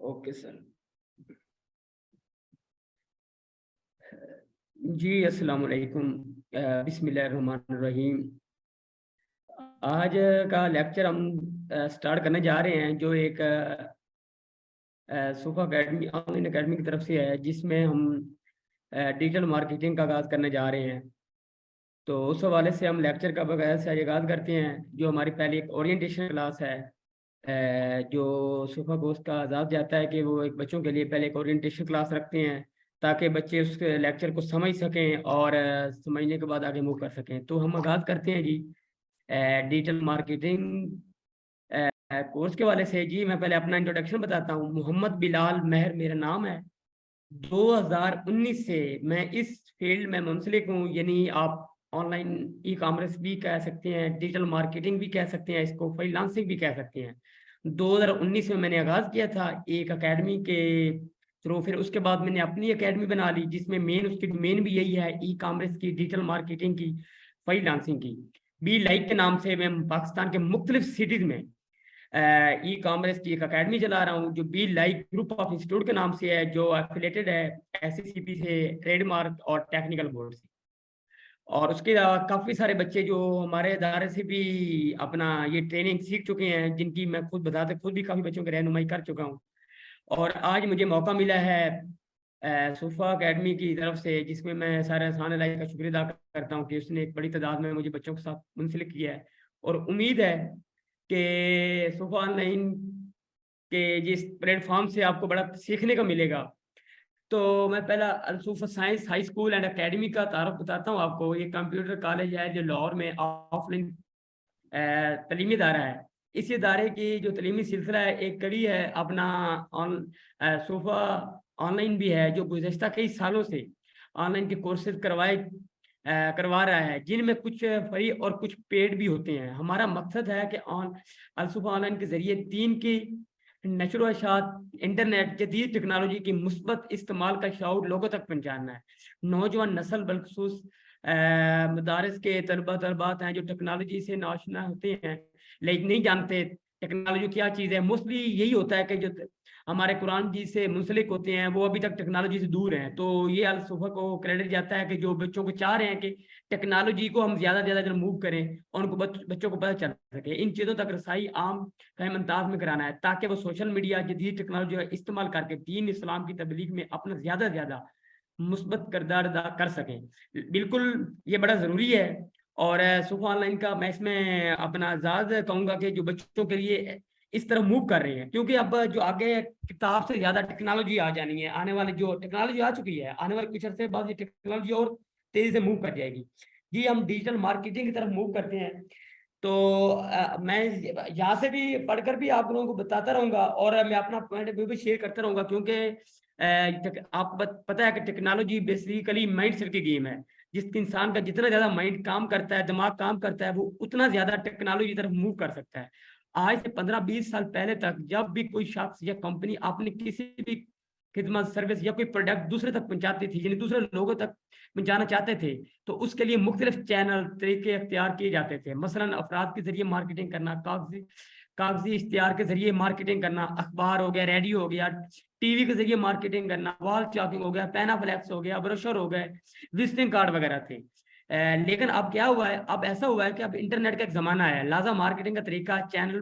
Okay sir. जी अस्सलाम वालेकुम। बिस्मिल्लाहिर्रहमानिर्रहीम। आज का लेक्चर हम स्टार्ट करने जा रहे हैं, जो एक सोफा अकेडमी ऑनलाइन अकेडमी की तरफ से है, जिसमें हम डिजिटल मार्केटिंग का आगाज़ करने जा रहे हैं। तो उस हवाले से हम लेक्चर का बगैर से आगाज़ करते हैं। जो हमारी पहले एक ओरिएंटेशन क्लास है, जो सोफा कोर्स का आज़ाद जाता है कि वो एक बच्चों के लिए पहले एक ओरिएंटेशन क्लास रखते हैं, ताकि बच्चे उस लेक्चर को समझ सकें और समझने के बाद आगे मूव कर सकें। तो हम आगाज़ करते हैं जी डिजिटल मार्केटिंग कोर्स के वाले से। जी मैं पहले अपना इंट्रोडक्शन बताता हूँ। मोहम्मद बिलाल महर मेरा नाम है। 2019 से मैं इस फील्ड में मुंसलिक हूँ, यानी आप ऑनलाइन ई कॉमर्स भी कह सकते हैं, डिजिटल मार्केटिंग भी कह सकते हैं, इसको फ्रीलांसिंग भी कह सकते हैं। 2019 में मैंने आगाज़ किया था एक एकेडमी के थ्रू। फिर उसके बाद मैंने अपनी एकेडमी बना ली, जिसमें मेन उसकी मेन भी यही है, ई कॉमर्स की, डिजिटल मार्केटिंग की, फ्रीलांसिंग की। बी लाइक के नाम से मैं पाकिस्तान के मुख्तलिफ सिटीज़ में ई कॉमर्स की एक अकेडमी चला रहा हूँ, जो be like group of institute के नाम से है, जो एफिलेटेड है SCCP से, ट्रेडमार्क और टेक्निकल बोर्ड से। और उसके अलावा काफ़ी सारे बच्चे जो हमारे इदारे से भी अपना ये ट्रेनिंग सीख चुके हैं, जिनकी मैं खुद बताते खुद भी काफ़ी बच्चों की रहनुमाई कर चुका हूँ। और आज मुझे मौका मिला है सोफा अकेडमी की तरफ से, जिसमें मैं सारे एहसान अल्लाह का शुक्रिया अदा करता हूँ कि उसने एक बड़ी तादाद में मुझे बच्चों के साथ मुंसलिक किया है। और उम्मीद है कि सोफा ऑनलाइन के जिस प्लेटफॉर्म से आपको बड़ा सीखने को मिलेगा। तो मैं पहला Alsufa science high school and academy का तारुफ बताता हूँ आपको। ये कंप्यूटर कॉलेज है जो लाहौर में ऑफलाइन तलीमी इदारा है। इस इदारे की जो तलीमी सिलसिला है, एक कड़ी है अपना सोफा ऑनलाइन भी है, जो गुज़श्ता कई सालों से ऑनलाइन के कोर्सेज करवा रहा है, जिनमें कुछ फ्री और कुछ पेड भी होते हैं। हमारा मकसद है कि अलसूफा ऑनलाइन के ज़रिए दीन की नशर व इशाअत, इंटरनेट, जदीद टेक्नोलॉजी की मुस्बत इस्तेमाल का शऊर लोगों तक पहुँचाना है। नौजवान नस्ल बलखसूस मदारस के तलबात हैं, जो टेक्नोलॉजी से नाशना होते हैं, लेकिन नहीं जानते टेक्नोलॉजी क्या चीज़ है। मोस्टली यही होता है कि जो हमारे कुरान जी से मुंसलिक होते हैं, वो अभी तक टेक्नोलॉजी से दूर हैं। तो ये अलसुफा को क्रेडिट जाता है कि जो बच्चों को चाह रहे हैं कि टेक्नोलॉजी को हम ज़्यादा से ज़्यादा मूव करें और उनको बच्चों को पता चल सके। इन चीज़ों तक रसाई आम फ़हम अंदाज में कराना है, ताकि वो सोशल मीडिया, जदीद टेक्नोलॉजी का इस्तेमाल करके दीन इस्लाम की तबलीग में अपना ज़्यादा से ज़्यादा मुस्बत किरदार अदा कर सकें। बिल्कुल ये बड़ा ज़रूरी है। और सोफा ऑनलाइन का मैं इसमें अपना ज़्यादा कहूँगा कि जो बच्चों के लिए इस तरह मूव कर रहे हैं, क्योंकि अब जो आगे किताब से ज़्यादा टेक्नोलॉजी आ जानी है। आने वाले जो टेक्नोलॉजी आ चुकी है, आने वाले कुछ अर्से बाद ये टेक्नोलॉजी और तेज़ी से मूव कर जाएगी। जी हम डिजिटल मार्केटिंग की तरफ मूव करते हैं। तो मैं यहाँ से भी पढ़कर भी आप लोगों को बताता रहूँगा, और मैं अपना पॉइंट ऑफ व्यू भी शेयर करता रहूँगा, क्योंकि आपको पता है कि टेक्नोलॉजी बेसिकली माइंड सेट की गेम है। जिस इंसान का जितना ज़्यादा माइंड काम करता है, दिमाग काम करता है, वो उतना ज़्यादा टेक्नोलॉजी की तरफ मूव कर सकता है। आज से 15-20 साल पहले तक जब भी कोई शख्स या कंपनी अपनी किसी भी खिदमत, सर्विस या कोई प्रोडक्ट दूसरे तक पहुंचाती थी, यानी दूसरे लोगों तक पहुंचाना चाहते थे, तो उसके लिए मुख्तलिफ चैनल तरीके अख्तियार किए जाते थे। मसलन अफराद के जरिए मार्केटिंग करना, कागजी इश्तिहार के जरिए मार्केटिंग करना, अखबार हो गया, रेडियो हो गया, टीवी के जरिए मार्केटिंग करना, वॉल चॉकिंग हो गया, पैनाफ्लेक्स हो गया, ब्रोशर हो गए, विजिटिंग कार्ड वगैरह थे। लेकिन अब क्या हुआ है, अब ऐसा हुआ है कि अब इंटरनेट का एक ज़माना है, लिहाजा मार्केटिंग का तरीका, चैनल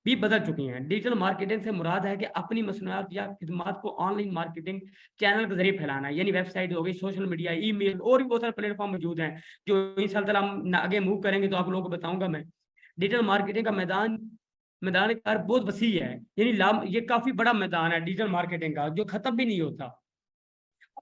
भी बदल चुकी हैं। डिजिटल मार्केटिंग से मुराद है कि अपनी मसनूआत या खिदमात को ऑनलाइन मार्केटिंग चैनल के जरिए फैलाना, यानी वेबसाइट हो गई, सोशल मीडिया, ईमेल, और भी बहुत सारे प्लेटफॉर्म मौजूद हैं, जो इंशाअल्लाह हम आगे मूव करेंगे तो आप लोगों को बताऊंगा मैं। डिजिटल मार्केटिंग का मैदान मैदान कार बहुत वसी है, यानी ये काफी बड़ा मैदान है डिजिटल मार्केटिंग का, जो खत्म भी नहीं होता।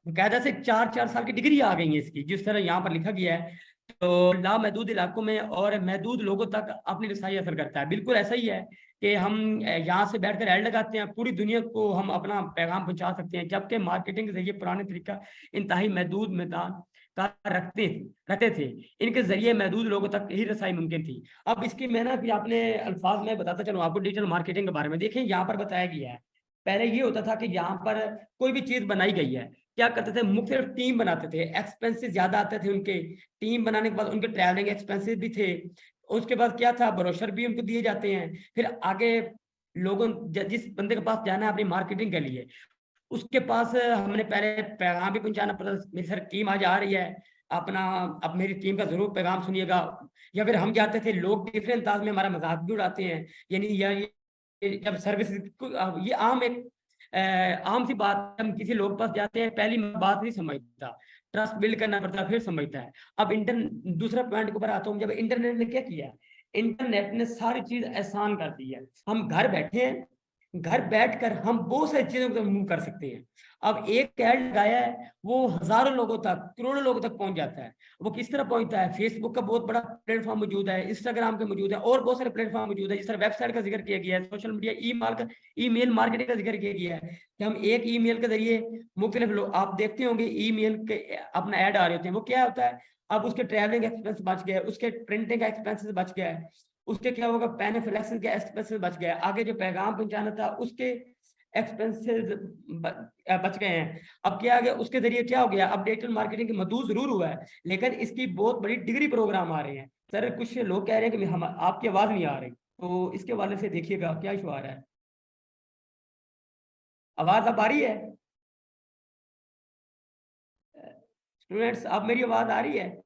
कायदा से 4-4 साल की डिग्री आ गई है इसकी, जिस तरह यहाँ पर लिखा गया है। तो लामहदूद इलाकों में और महदूद लोगों तक अपनी रसाई असर करता है। बिल्कुल ऐसा ही है कि हम यहाँ से बैठकर ऐड लगाते हैं, पूरी दुनिया को हम अपना पैगाम पहुंचा सकते हैं, जबकि मार्केटिंग के जरिए पुराने तरीका इंतहाई महदूद मैदान का रखते थे। इनके जरिए महदूद लोगों तक ही रसाई मुमकिन थी। अब इसकी मैं ना फिर अपने अल्फाज में बताता चलूँ आपको डिजिटल मार्केटिंग के बारे में। देखें यहाँ पर बताया गया है, पहले ये होता था कि यहाँ पर कोई भी चीज बनाई गई है, क्या करते थे, मुख्तलिफ टीम बनाते थे, एक्सपेंसेस ज्यादा आते थे उनके। टीम बनाने के बाद उनके ट्रैवलिंग एक्सपेंसेस भी थे। उसके बाद क्या था, ब्रोशर भी उनको दिए जाते हैं। फिर आगे लोगों जिस बंदे के पास जाना है अपनी मार्केटिंग के लिए, उसके पास हमने पहले पैगाम भी पहुंचाना पड़ता। मेरी सर टीम आज आ रही है, अपना अब मेरी टीम का जरूर पैगाम सुनिएगा। या फिर हम जाते थे, लोग डिफरेंट अंदाज में हमारा मजाक भी उड़ाते हैं, यानी जब सर्विस, ये आम एक आम सी बात है। हम किसी लोग के पास जाते हैं, पहली बात नहीं समझता, ट्रस्ट बिल्ड करना पड़ता है, फिर समझता है। अब दूसरा पॉइंट के ऊपर आता हूँ, जब इंटरनेट ने क्या किया, इंटरनेट ने सारी चीज आसान कर दी है। हम घर बैठे हैं, घर बैठकर हम बहुत सारी चीजों को मूव कर सकते हैं। अब एक ऐड लगाया है, वो हजारों लोगों तक, करोड़ों लोगों तक पहुंच जाता है। वो किस तरह पहुंचता है, फेसबुक का बहुत बड़ा प्लेटफॉर्म मौजूद है, इंस्टाग्राम का मौजूद है, और बहुत सारे प्लेटफॉर्म मौजूद है। जिस तरह वेबसाइट का जिक्र किया गया है, सोशल मीडिया, ईमेल मार्केटिंग का जिक्र किया गया है कि हम एक ईमेल के जरिए मुख्तलिफ लोग, आप देखते होंगे ईमेल के अपना ऐड आ रहे होते हैं, वो क्या होता है, अब उसके ट्रैवलिंग एक्सपेंस बच गया है, उसके प्रिंटिंग का एक्सपेंसेस बच गया है, उसके क्या होगा, पेन फ्लेक्सिंग के एक्सपेंसेस बच गया है, आगे जो पैगाम पहुंचाना था उसके एक्सपेंसेस बच गए हैं। अब क्या आ गया, उसके जरिए क्या हो गया, अब डिजिटल मार्केटिंग की मदद जरूर हुआ है, लेकिन इसकी बहुत बड़ी डिग्री प्रोग्राम आ रहे हैं। सर कुछ लोग कह रहे हैं कि हम आपकी आवाज नहीं आ रही, तो इसके हवाले से देखिएगा क्या इशू आ रहा है। आवाज अब आ रही है स्टूडेंट्स? अब मेरी आवाज आ रही है?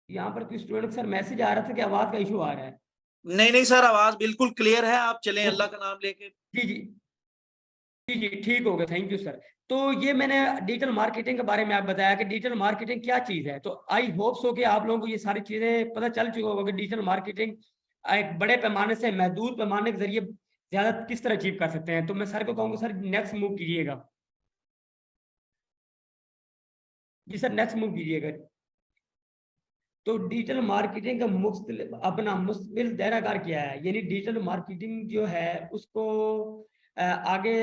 यहाँ पर कुछ स्टूडेंट सर मैसेज आ रहा था कि आवाज का इशू आ रहा है। नहीं नहीं सर, आवाज बिल्कुल क्लियर है, आप चलें ओके, अल्लाह का नाम लेके। जी जी, जी जी ठीक हो गया, थैंक यू सर। तो ये मैंने डिजिटल मार्केटिंग के बारे में आप बताया कि डिजिटल मार्केटिंग क्या चीज है। तो आई होप सो कि आप लोगों को ये सारी चीजें पता चल चुकी होगा कि डिजिटल मार्केटिंग एक बड़े पैमाने से महदूद पैमाने के जरिए ज्यादा किस तरह अचीव कर सकते हैं। तो मैं सर को कहूँगा, सर नेक्स्ट मूव कीजिएगा। जी सर नेक्स्ट मूव कीजिएगा। तो डिजिटल मार्केटिंग का अपना मुस्तकिल दायराकार क्या है, यानी डिजिटल मार्केटिंग जो है उसको आगे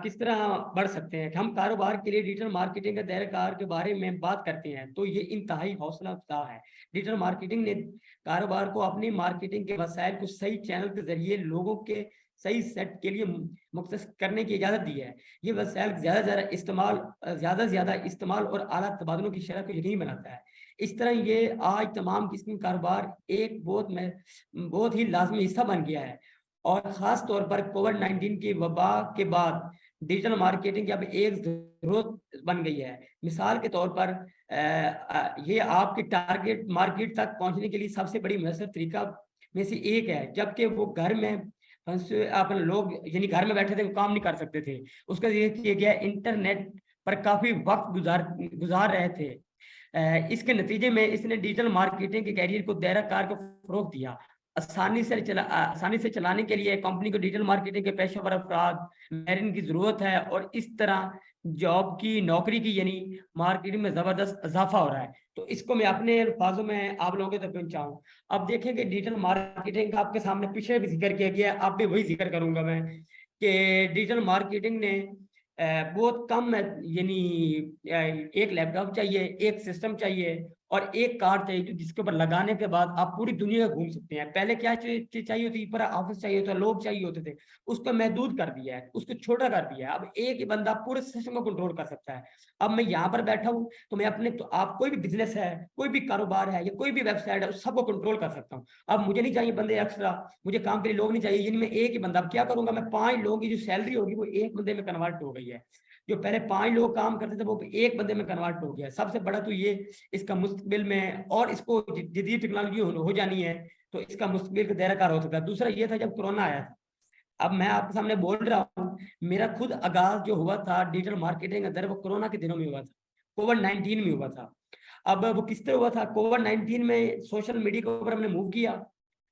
किस तरह बढ़ सकते हैं। हम कारोबार के लिए डिजिटल मार्केटिंग के दायराकार के बारे में बात करते हैं तो ये इंतहाई हौसला अफजा है। डिजिटल मार्केटिंग ने कारोबार को अपनी मार्केटिंग के वसाइल को सही चैनल के जरिए लोगों के सही सेट के लिए मुख्तस करने की इजाज़त दी है। ये वसाइल ज़्यादा से ज़्यादा इस्तेमाल और आला तबादलों की शरह को यकीनी बनाता है। इस तरह ये आज तमाम किस्म कारोबार एक बहुत ही लाजमी हिस्सा बन गया है। और ख़ास तौर पर कोविड-19 की वबा के बाद डिजिटल मार्केटिंग की अब एक ज़रूरत बन गई है। मिसाल के तौर पर ये आपके टारगेट मार्केट तक पहुँचने के लिए सबसे बड़ी मयसर तरीका में से एक है, जबकि वो घर में फंसे अपन लोग यानी घर में बैठे थे, वो काम नहीं कर सकते थे। उसका ये किया गया, इंटरनेट पर काफ़ी वक़्त गुज़ार रहे थे। इसके नतीजे में इसने डिजिटल मार्केटिंग के कैरियर को दायरा कार को फ़रोग़ दिया। आसानी से चलाने के लिए कंपनी को डिजिटल मार्केटिंग के पेशेवर अफ़राद, माहिरीन की ज़रूरत है और इस तरह नौकरी की यानी मार्केटिंग में ज़बरदस्त इज़ाफ़ा हो रहा है। तो इसको मैं अपने अल्फ़ाज़ों में आप लोगों तक पहुँचाऊँ। अब देखें कि डिजिटल मार्केटिंग का आपके सामने पीछे भी ज़िक्र किया गया है, अब भी वही ज़िक्र करूँगा मैं कि डिजिटल मार्केटिंग ने बहुत कम यानी एक लैपटॉप चाहिए, एक सिस्टम चाहिए और एक कार चाहिए जिसके ऊपर लगाने के बाद आप पूरी दुनिया घूम सकते हैं। पहले क्या चीज़ चाहिए होती, पूरा ऑफिस चाहिए होता, लोग चाहिए होते थे, उसको महदूद कर दिया है, उसको छोटा कर दिया है। अब एक ही बंदा पूरे सिस्टम को कंट्रोल कर सकता है। अब मैं यहाँ पर बैठा हूँ तो मैं अपने, तो आप कोई भी बिजनेस है, कोई भी कारोबार है या कोई भी वेबसाइट है, उस सबको कंट्रोल कर सकता हूँ। अब मुझे नहीं चाहिए बंदे एक्स्ट्रा, मुझे काम के लिए लोग नहीं चाहिए, यानी मैं एक ही बंदा। अब क्या करूँगा, मैं 5 लोगों की जो सैलरी होगी वो एक बंदे में कन्वर्ट हो गई है। जो पहले 5 लोग काम करते थे वो एक बंदे में कन्वर्ट हो गया। सबसे बड़ा तो ये इसका मुस्तकबिल में, और इसको जदीद टेक्नोलॉजी हो जानी है तो इसका मुस्तकबिल का दायरा कार हो सकता है। दूसरा ये था जब कोरोना आया था, अब मैं आपके सामने बोल रहा हूँ, मेरा खुद आगाज जो हुआ था डिजिटल मार्केटिंग अंदर वो कोरोना के दिनों में हुआ था, कोविड-19 में हुआ था। अब वो किस तरह हुआ था, कोविड-19 में सोशल मीडिया के ऊपर हमने मूव किया।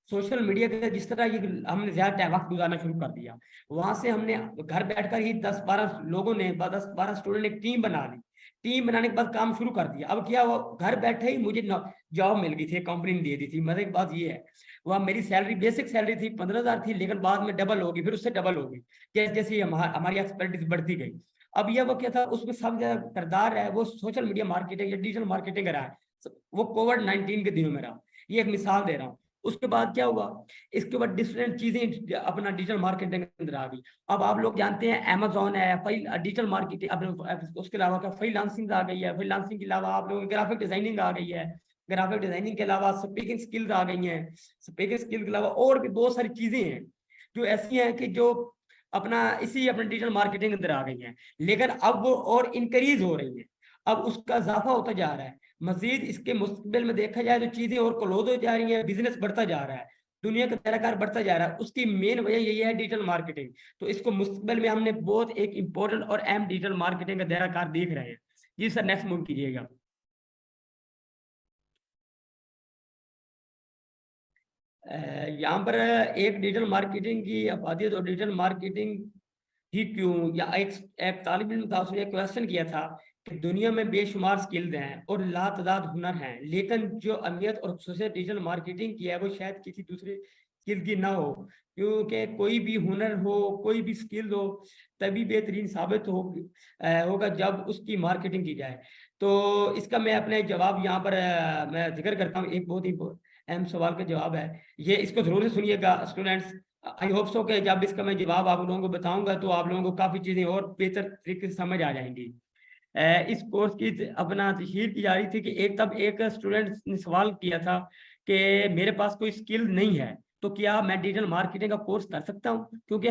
सोशल मीडिया के जिस तरह ये हमने ज़्यादा टाइम वक़्त गुज़ारना शुरू कर दिया। वहाँ से हमने घर बैठकर ही 10-12 लोगों ने 10-12 स्टूडेंट ने एक टीम बना ली। टीम बनाने के बाद काम शुरू कर दिया। अब क्या हुआ, घर बैठे ही मुझे जॉब मिल गई थी, कंपनी ने दे दी थी। मज़े की बात ये है, वहाँ मेरी सैलरी बेसिक सैलरी थी 15,000 थी, लेकिन बाद में डबल हो गई, फिर उससे डबल हो गई। जैसे-जैसे हमारी एक्सपर्टीज़ बढ़ती गई। अब ये वो क्या था, उसमें सबसे ज़्यादा किरदार है वो सोशल मीडिया मार्केटिंग या डिजिटल मार्केटिंग का रहा है। वो कोविड-19 के दिनों में रहा। ये एक मिसाल दे रहा हूँ। उसके बाद क्या हुआ, इसके बाद डिफरेंट चीज़ें अपना डिजिटल मार्केटिंग के अंदर आ गई। अब आप लोग जानते हैं अमेज़न है, डिजिटल मार्केटिंग, अब उसके अलावा क्या फ्रीलांसिंग आ गई है। फ्रीलांसिंग के अलावा आप लोगों की ग्राफिक डिज़ाइनिंग आ गई है। ग्राफिक डिज़ाइनिंग के अलावा स्पीकिंग स्किल्स आ गई हैं। स्पीकिंग स्किल के अलावा और भी बहुत सारी चीज़ें हैं। जो ऐसी हैं कि जो अपना इसी अपने डिजिटल मार्केटिंग अंदर आ गई हैं, लेकिन अब वो और इंक्रीज हो रही है, अब उसका इजाफा होता जा रहा है। मजीद इसके मुस्तकबिल में देखा जाए तो चीजें और क्लोज हो जा रही हैं, बिजनेस बढ़ता जा रहा है, दुनिया का पैराकार बढ़ता जा रहा है। उसकी मेन वजह यही है डिजिटल मार्केटिंग। तो इसको मुस्तकबिल में हमने बहुत एक इंपॉर्टेंट और अहम डिजिटल मार्केटिंग का दायराकार देख रहे हैं। जी सर, नेक्स्ट मूव कीजिएगा। यहाँ पर एक डिजिटल मार्केटिंग की अफादियत और डिजिटल मार्केटिंग ही क्यों, या एक तालिब इल्म था, उसने एक क्वेश्चन किया था कि दुनिया में बेशुमार स्किल्स हैं और लातादाद हुनर हैं, लेकिन जो अहमियत और खुसूसियत डिजिटल मार्केटिंग की है वो शायद किसी दूसरे स्किल की ना हो, क्योंकि कोई भी हुनर हो, कोई भी स्किल हो, तभी बेहतरीन साबित होगा जब उसकी मार्केटिंग की जाए। तो इसका मैं अपने जवाब यहाँ पर मैं जिक्र करता हूँ। एक बहुत ही अहम सवाल का जवाब है ये, इसको जरूर से सुनिएगा स्टूडेंट्स। आई होप सो कि जब इसका मैं जवाब आप लोगों को बताऊंगा तो आप लोगों को काफी चीजें और बेहतर तरीके से समझ आ जाएंगी। इस कोर्स की अपना तशहीर की जा रही थी कि तब एक स्टूडेंट ने सवाल किया था कि मेरे पास कोई स्किल नहीं है, तो क्या मैं डिजिटल मार्केटिंग का कोर्स कर सकता हूँ, क्योंकि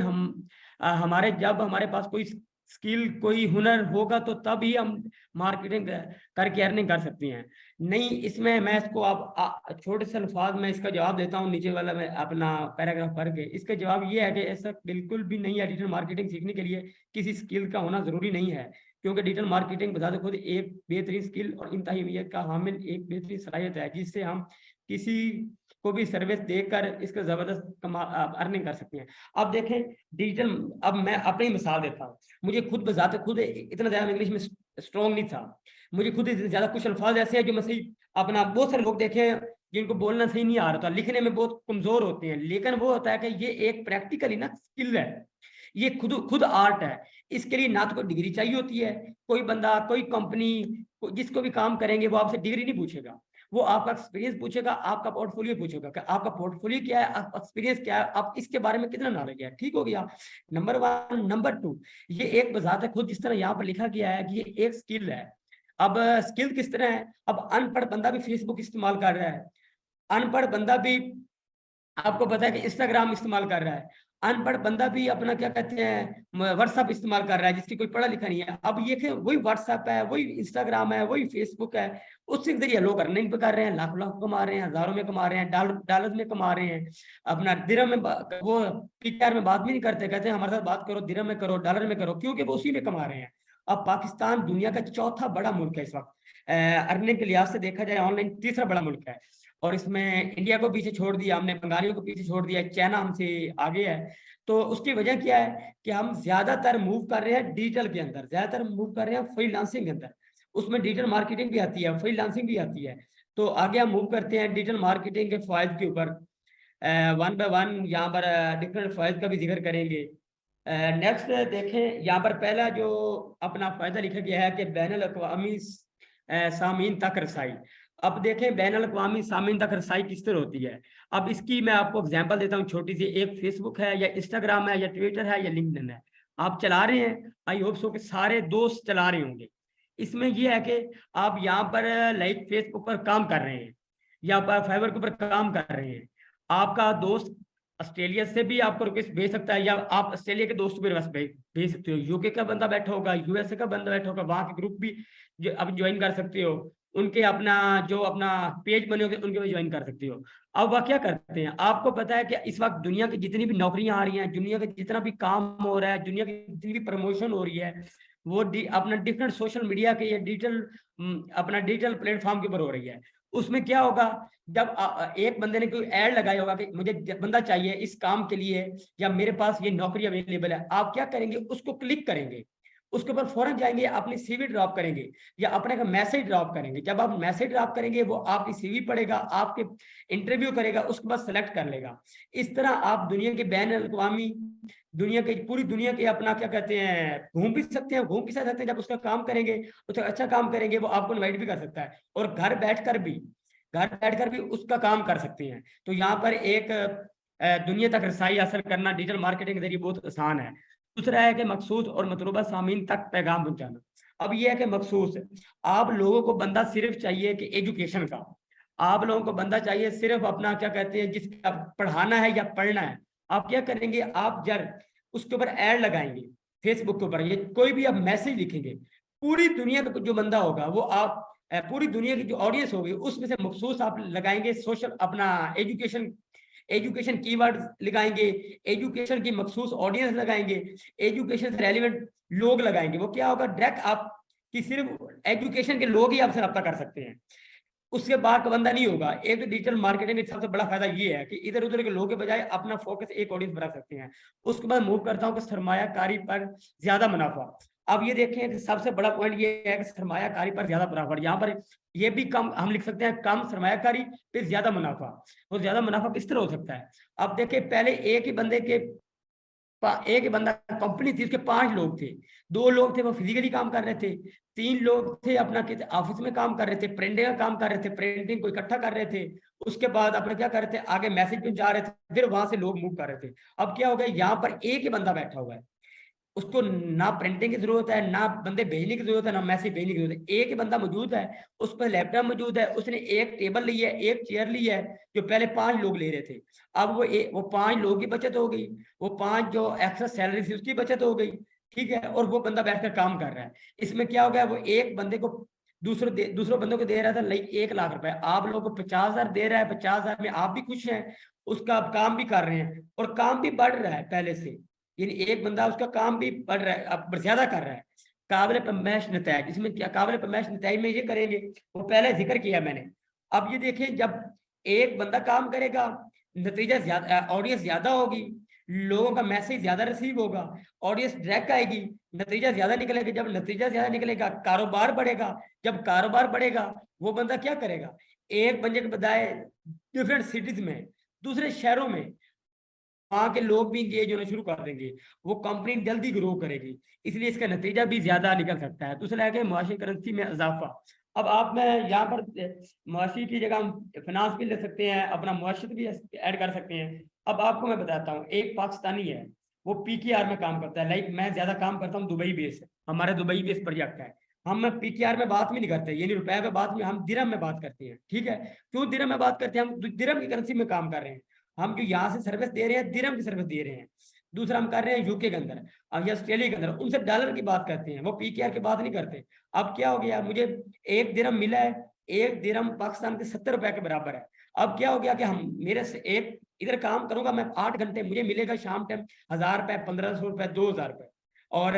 जब हमारे पास कोई स्किल, कोई हुनर होगा तो तब ही हम मार्केटिंग करके अर्निंग कर सकते हैं। नहीं, इसमें मैं इसको आप छोटे से अल्फाज में इसका जवाब देता हूँ, नीचे वाला मैं अपना पैराग्राफ पढ़ के। इसका जवाब ये है कि ऐसा बिल्कुल भी नहीं है। डिजिटल मार्केटिंग सीखने के लिए किसी स्किल का होना जरूरी नहीं है, क्योंकि डिजिटल मार्केटिंग बता खुद एक बेहतरीन स्किल और इंतहाई का हामिल एक बेहतरीन सलाहियत है, जिससे हम किसी को भी सर्विस देकर इसका जबरदस्त अर्निंग कर सकते हैं। अब देखें डिजिटल, अब मैं अपनी मिसाल देता हूँ। मुझे खुद बजाते खुद इतना ज्यादा इंग्लिश में स्ट्रॉन्ग नहीं था, मुझे खुद ज्यादा कुछ अल्फाज ऐसे हैं जो मैं सही अपना, बहुत सारे लोग देखे हैं जिनको बोलना सही नहीं आ रहा था, लिखने में बहुत कमजोर होते हैं, लेकिन वो होता है कि ये एक प्रैक्टिकली ना स्किल है, ये खुद खुद आर्ट है। इसके लिए ना तो कोई डिग्री चाहिए होती है, कोई बंदा, कोई कंपनी, जिसको भी काम करेंगे वो आपसे डिग्री नहीं पूछेगा, वो आपका एक्सपीरियंस पूछेगा, आपका पोर्टफोलियो पूछेगा कि आपका पोर्टफोलियो क्या है, आप एक्सपीरियंस क्या है, आप इसके बारे में कितना नॉलेज है। ठीक हो गया, नंबर 1। नंबर 2, ये एक बजाते खुद जिस तरह यहाँ पर लिखा गया है कि ये एक स्किल है। अब स्किल किस तरह है, अब अनपढ़ बंदा भी फेसबुक इस्तेमाल कर रहा है, अनपढ़ बंदा भी आपको पता है कि इंस्टाग्राम इस्तेमाल कर रहा है, अनपढ़ बंदा भी अपना क्या कहते हैं व्हाट्सएप इस्तेमाल कर रहा है, जिसकी कोई पढ़ा लिखा नहीं है। अब ये वही व्हाट्सएप है, वही इंस्टाग्राम है, वही फेसबुक है, उसके जरिए लोग अर्निंग भी कर रहे हैं, लाख लाख कमा रहे हैं, हजारों में कमा रहे हैं, डॉलर में कमा रहे हैं। अपना दिरहम में वो पीटीआर में बात भी नहीं करते, कहते हैं हमारे साथ बात करो, दिरहम में करो, डॉलर में करो, क्योंकि वो उसी में कमा रहे हैं। अब पाकिस्तान दुनिया का चौथा बड़ा मुल्क है इस वक्त, अर्निंग के लिहाज से देखा जाए ऑनलाइन तीसरा बड़ा मुल्क है, और इसमें इंडिया को पीछे छोड़ दिया हमने, बंगालियों को पीछे छोड़ दिया, चाइना हमसे आगे है। तो उसकी वजह क्या है कि हम ज्यादातर मूव कर रहे हैं डिजिटल के अंदर, ज्यादातर मूव कर रहे हैं फ्रीलांसिंग के अंदर, उसमें डिजिटल मार्केटिंग भी आती है, फ्रीलांसिंग भी आती है। तो आगे हम मूव करते हैं डिजिटल मार्केटिंग के फायदे के ऊपर, वन बाय वन यहाँ पर डिफरेंट फायदे का भी जिक्र करेंगे। नेक्स्ट देखें, यहाँ पर पहला जो अपना फायदा लिखा गया है कि बैनुल अक़वामी सामीन तक रसाई। अब देखें बैनुल अक़वामी सामीन तक रसाई किस तरह होती है। अब इसकी मैं आपको एग्जांपल देता हूँ छोटी सी। एक फेसबुक है या इंस्टाग्राम है या ट्विटर है या लिंक्डइन है, आप चला रहे हैं, आई होप सो कि सारे दोस्त चला रहे होंगे। इसमें यह है कि आप यहाँ पर लाइक फेसबुक पर काम कर रहे हैं या पर फाइवर के ऊपर काम कर रहे हैं, आपका दोस्त ऑस्ट्रेलिया से भी आपको रिक्वेस्ट भेज सकता है, या आप ऑस्ट्रेलिया के दोस्त को भी रिक्वेस्ट भेज सकते हो, यूके का बंदा बैठा होगा, यूएसए का बंदा बैठा होगा, वहां के ग्रुप भी जो अब ज्वाइन कर सकते हो, उनके अपना जो अपना पेज बने होंगे उनके भी ज्वाइन कर सकते हो। अब वह क्या करते हैं, आपको पता है कि इस वक्त दुनिया की जितनी भी नौकरियां आ रही हैं, दुनिया का जितना भी काम हो रहा है, दुनिया की जितनी भी प्रमोशन हो रही है, वो अपना डिफरेंट सोशल मीडिया के या डिजिटल अपना डिजिटल प्लेटफॉर्म के ऊपर हो रही है। उसमें क्या होगा, जब एक बंदे ने कोई ऐड लगाया होगा कि मुझे बंदा चाहिए इस काम के लिए, या मेरे पास ये नौकरी अवेलेबल है, आप क्या करेंगे, उसको क्लिक करेंगे, उसके ऊपर फौरन जाएंगे, अपनी सीवी ड्रॉप करेंगे या अपने का मैसेज ड्रॉप करेंगे। जब आप मैसेज ड्रॉप करेंगे, वो आपकी सीवी पढ़ेगा, आपके इंटरव्यू करेगा, उसके बाद सेलेक्ट कर लेगा। इस तरह आप दुनिया के बैन अल-अक़वामी, दुनिया के पूरी दुनिया के अपना क्या कहते हैं घूम भी सकते हैं, घूम भी सकते हैं। जब उसका काम करेंगे, उसका अच्छा काम करेंगे, वो आपको इनवाइट भी कर सकता है, और घर बैठकर भी उसका काम कर सकते हैं। तो यहाँ पर एक दुनिया तक रसाई हासिल करना डिजिटल मार्केटिंग के जरिए बहुत आसान है। दूसरा है कि मखसूस और मतलूबा सामीन तक पैगाम पहुंचाना। अब यह है कि मखसूस, आप लोगों को बंदा सिर्फ चाहिए कि एजुकेशन का, आप लोगों को बंदा चाहिए सिर्फ अपना क्या कहते हैं जिसका पढ़ाना है या पढ़ना है, आप क्या करेंगे, आप जब उसके ऊपर ऐड लगाएंगे फेसबुक के ऊपर, ये कोई भी आप मैसेज लिखेंगे, पूरी दुनिया का जो बंदा होगा वो आप पूरी दुनिया की जो ऑडियंस होगी उसमें से मखसूस आप लगाएंगे सोशल अपना एजुकेशन कीवर्ड लगाएंगे, एजुकेशन की मखसूस ऑडियंस लगाएंगे, एजुकेशन से रेलिवेंट लोग लगाएंगे। वो क्या होगा, डायरेक्ट आप कि सिर्फ एजुकेशन के लोग ही आपसे रब्ता कर सकते हैं, उसके बाद का बंदा नहीं होगा। एक तो डिजिटल मार्केटिंग का सबसे बड़ा फायदा ये है कि इधर उधर के लोगों के बजाय अपना फोकस एक ऑडियंस बना सकते हैं। उसके बाद मूव करता हूँ कि सरमायाकारी पर ज्यादा मुनाफा। अब ये देखें कि सबसे बड़ा पॉइंट ये है कि सरमायाकारी पर ज्यादा मुनाफा, यहाँ पर ये भी कम हम लिख सकते हैं, कम सरमायाकारी पे ज्यादा मुनाफा। तो ज्यादा मुनाफा किस तरह हो सकता है, अब देखिए पहले एक ही बंदे के एक बंदा कंपनी थी, उसके 5 लोग थे, 2 लोग थे वो फिजिकली काम कर रहे थे, 3 लोग थे अपना ऑफिस में काम कर रहे थे, प्रिंटिंग का काम कर रहे थे, प्रिंटिंग को इकट्ठा कर रहे थे, उसके बाद अपने क्या कर रहे थे, आगे मैसेज पे जा रहे थे, फिर वहां से लोग मूव कर रहे थे। अब क्या हो गया, यहाँ पर एक ही बंदा बैठा हुआ है, उसको ना प्रिंटिंग की जरूरत है, ना बंदे भेजने की जरूरत है, ना मैसेज भेजने की जरूरत है, एक ही बंदा मौजूद है, उस पर लैपटॉप मौजूद है, उसने एक टेबल ली है, एक चेयर ली है, जो पहले 5 लोग ले रहे थे। अब वो 5 लोग की बचत हो गई, वो 5 जो एक्स्ट्रा सैलरी थी उसकी बचत हो गई, ठीक है, और वो बंदा बैठकर काम कर रहा है। इसमें क्या हो गया, वो एक बंदे को दूसरों बंदों को दे रहा था लाइक 1 लाख रुपए, आप लोगों को 50,000 दे रहा है, 50,000 में आप भी खुश हैं, उसका आप काम भी कर रहे हैं और काम भी बढ़ रहा है पहले से, यानी एक बंदा उसका काम भी बढ़ रहा है, अब ज्यादा कर रहा है। काबिल पैमाइश नतज, इसमें क्या काबिल पैमाइश नतज में ये करेंगे, वो पहले जिक्र किया मैंने। अब ये देखिए, जब एक बंदा काम करेगा, नतीजा ज्यादा, ऑडियंस ज्यादा होगी, लोगों का मैसेज ज्यादा रिसीव होगा, ऑडियंस डायरेक्ट आएगी, नतीजा ज्यादा निकलेगा, जब नतीजा ज्यादा निकलेगा कारोबार बढ़ेगा, जब कारोबार बढ़ेगा वो बंदा क्या करेगा, एक बंदे के बजाय डिफरेंट सिटीज में, दूसरे शहरों में, वहां के लोग भी इंगेज होना शुरू कर देंगे, वो कंपनी जल्दी ग्रो करेगी, इसलिए इसका नतीजा भी ज्यादा निकल सकता है। दूसरा है कि मुआशी करेंसी में इजाफा। अब आप मैं यहाँ पर मुआशी की जगह हम फाइनेंस भी ले सकते हैं, अपना मुआशत भी ऐड कर सकते हैं। अब आपको मैं बताता हूँ, एक पाकिस्तानी है, वो पीकेआर में काम करता है, लाइक मैं ज्यादा काम करता हूँ दुबई बेस, हमारा दुबई बेस प्रोजेक्ट है, हम पीकेआर में बात भी नहीं करते, यानी रुपए पे बात में, हम दिरहम में बात करते हैं, ठीक है। क्यों दिरहम में बात करते हैं, हम दिरहम की करेंसी में काम कर रहे हैं, हम जो यहाँ से सर्विस दे रहे हैं दिरहम की सर्विस दे रहे हैं। दूसरा हम कर रहे हैं यूके के अंदर और या ऑस्ट्रेलिया के अंदर, उनसे डॉलर की बात करते हैं, वो पीकेआर की बात नहीं करते। अब क्या हो गया, मुझे एक दिरहम मिला है, एक दिरहम पाकिस्तान के 70 रुपए के बराबर है। अब क्या हो गया कि हम मेरे से एक इधर काम करूंगा मैं 8 घंटे, मुझे मिलेगा शाम टाइम 1,000 रुपए, 1,500 रुपए, 2,000 रुपए, और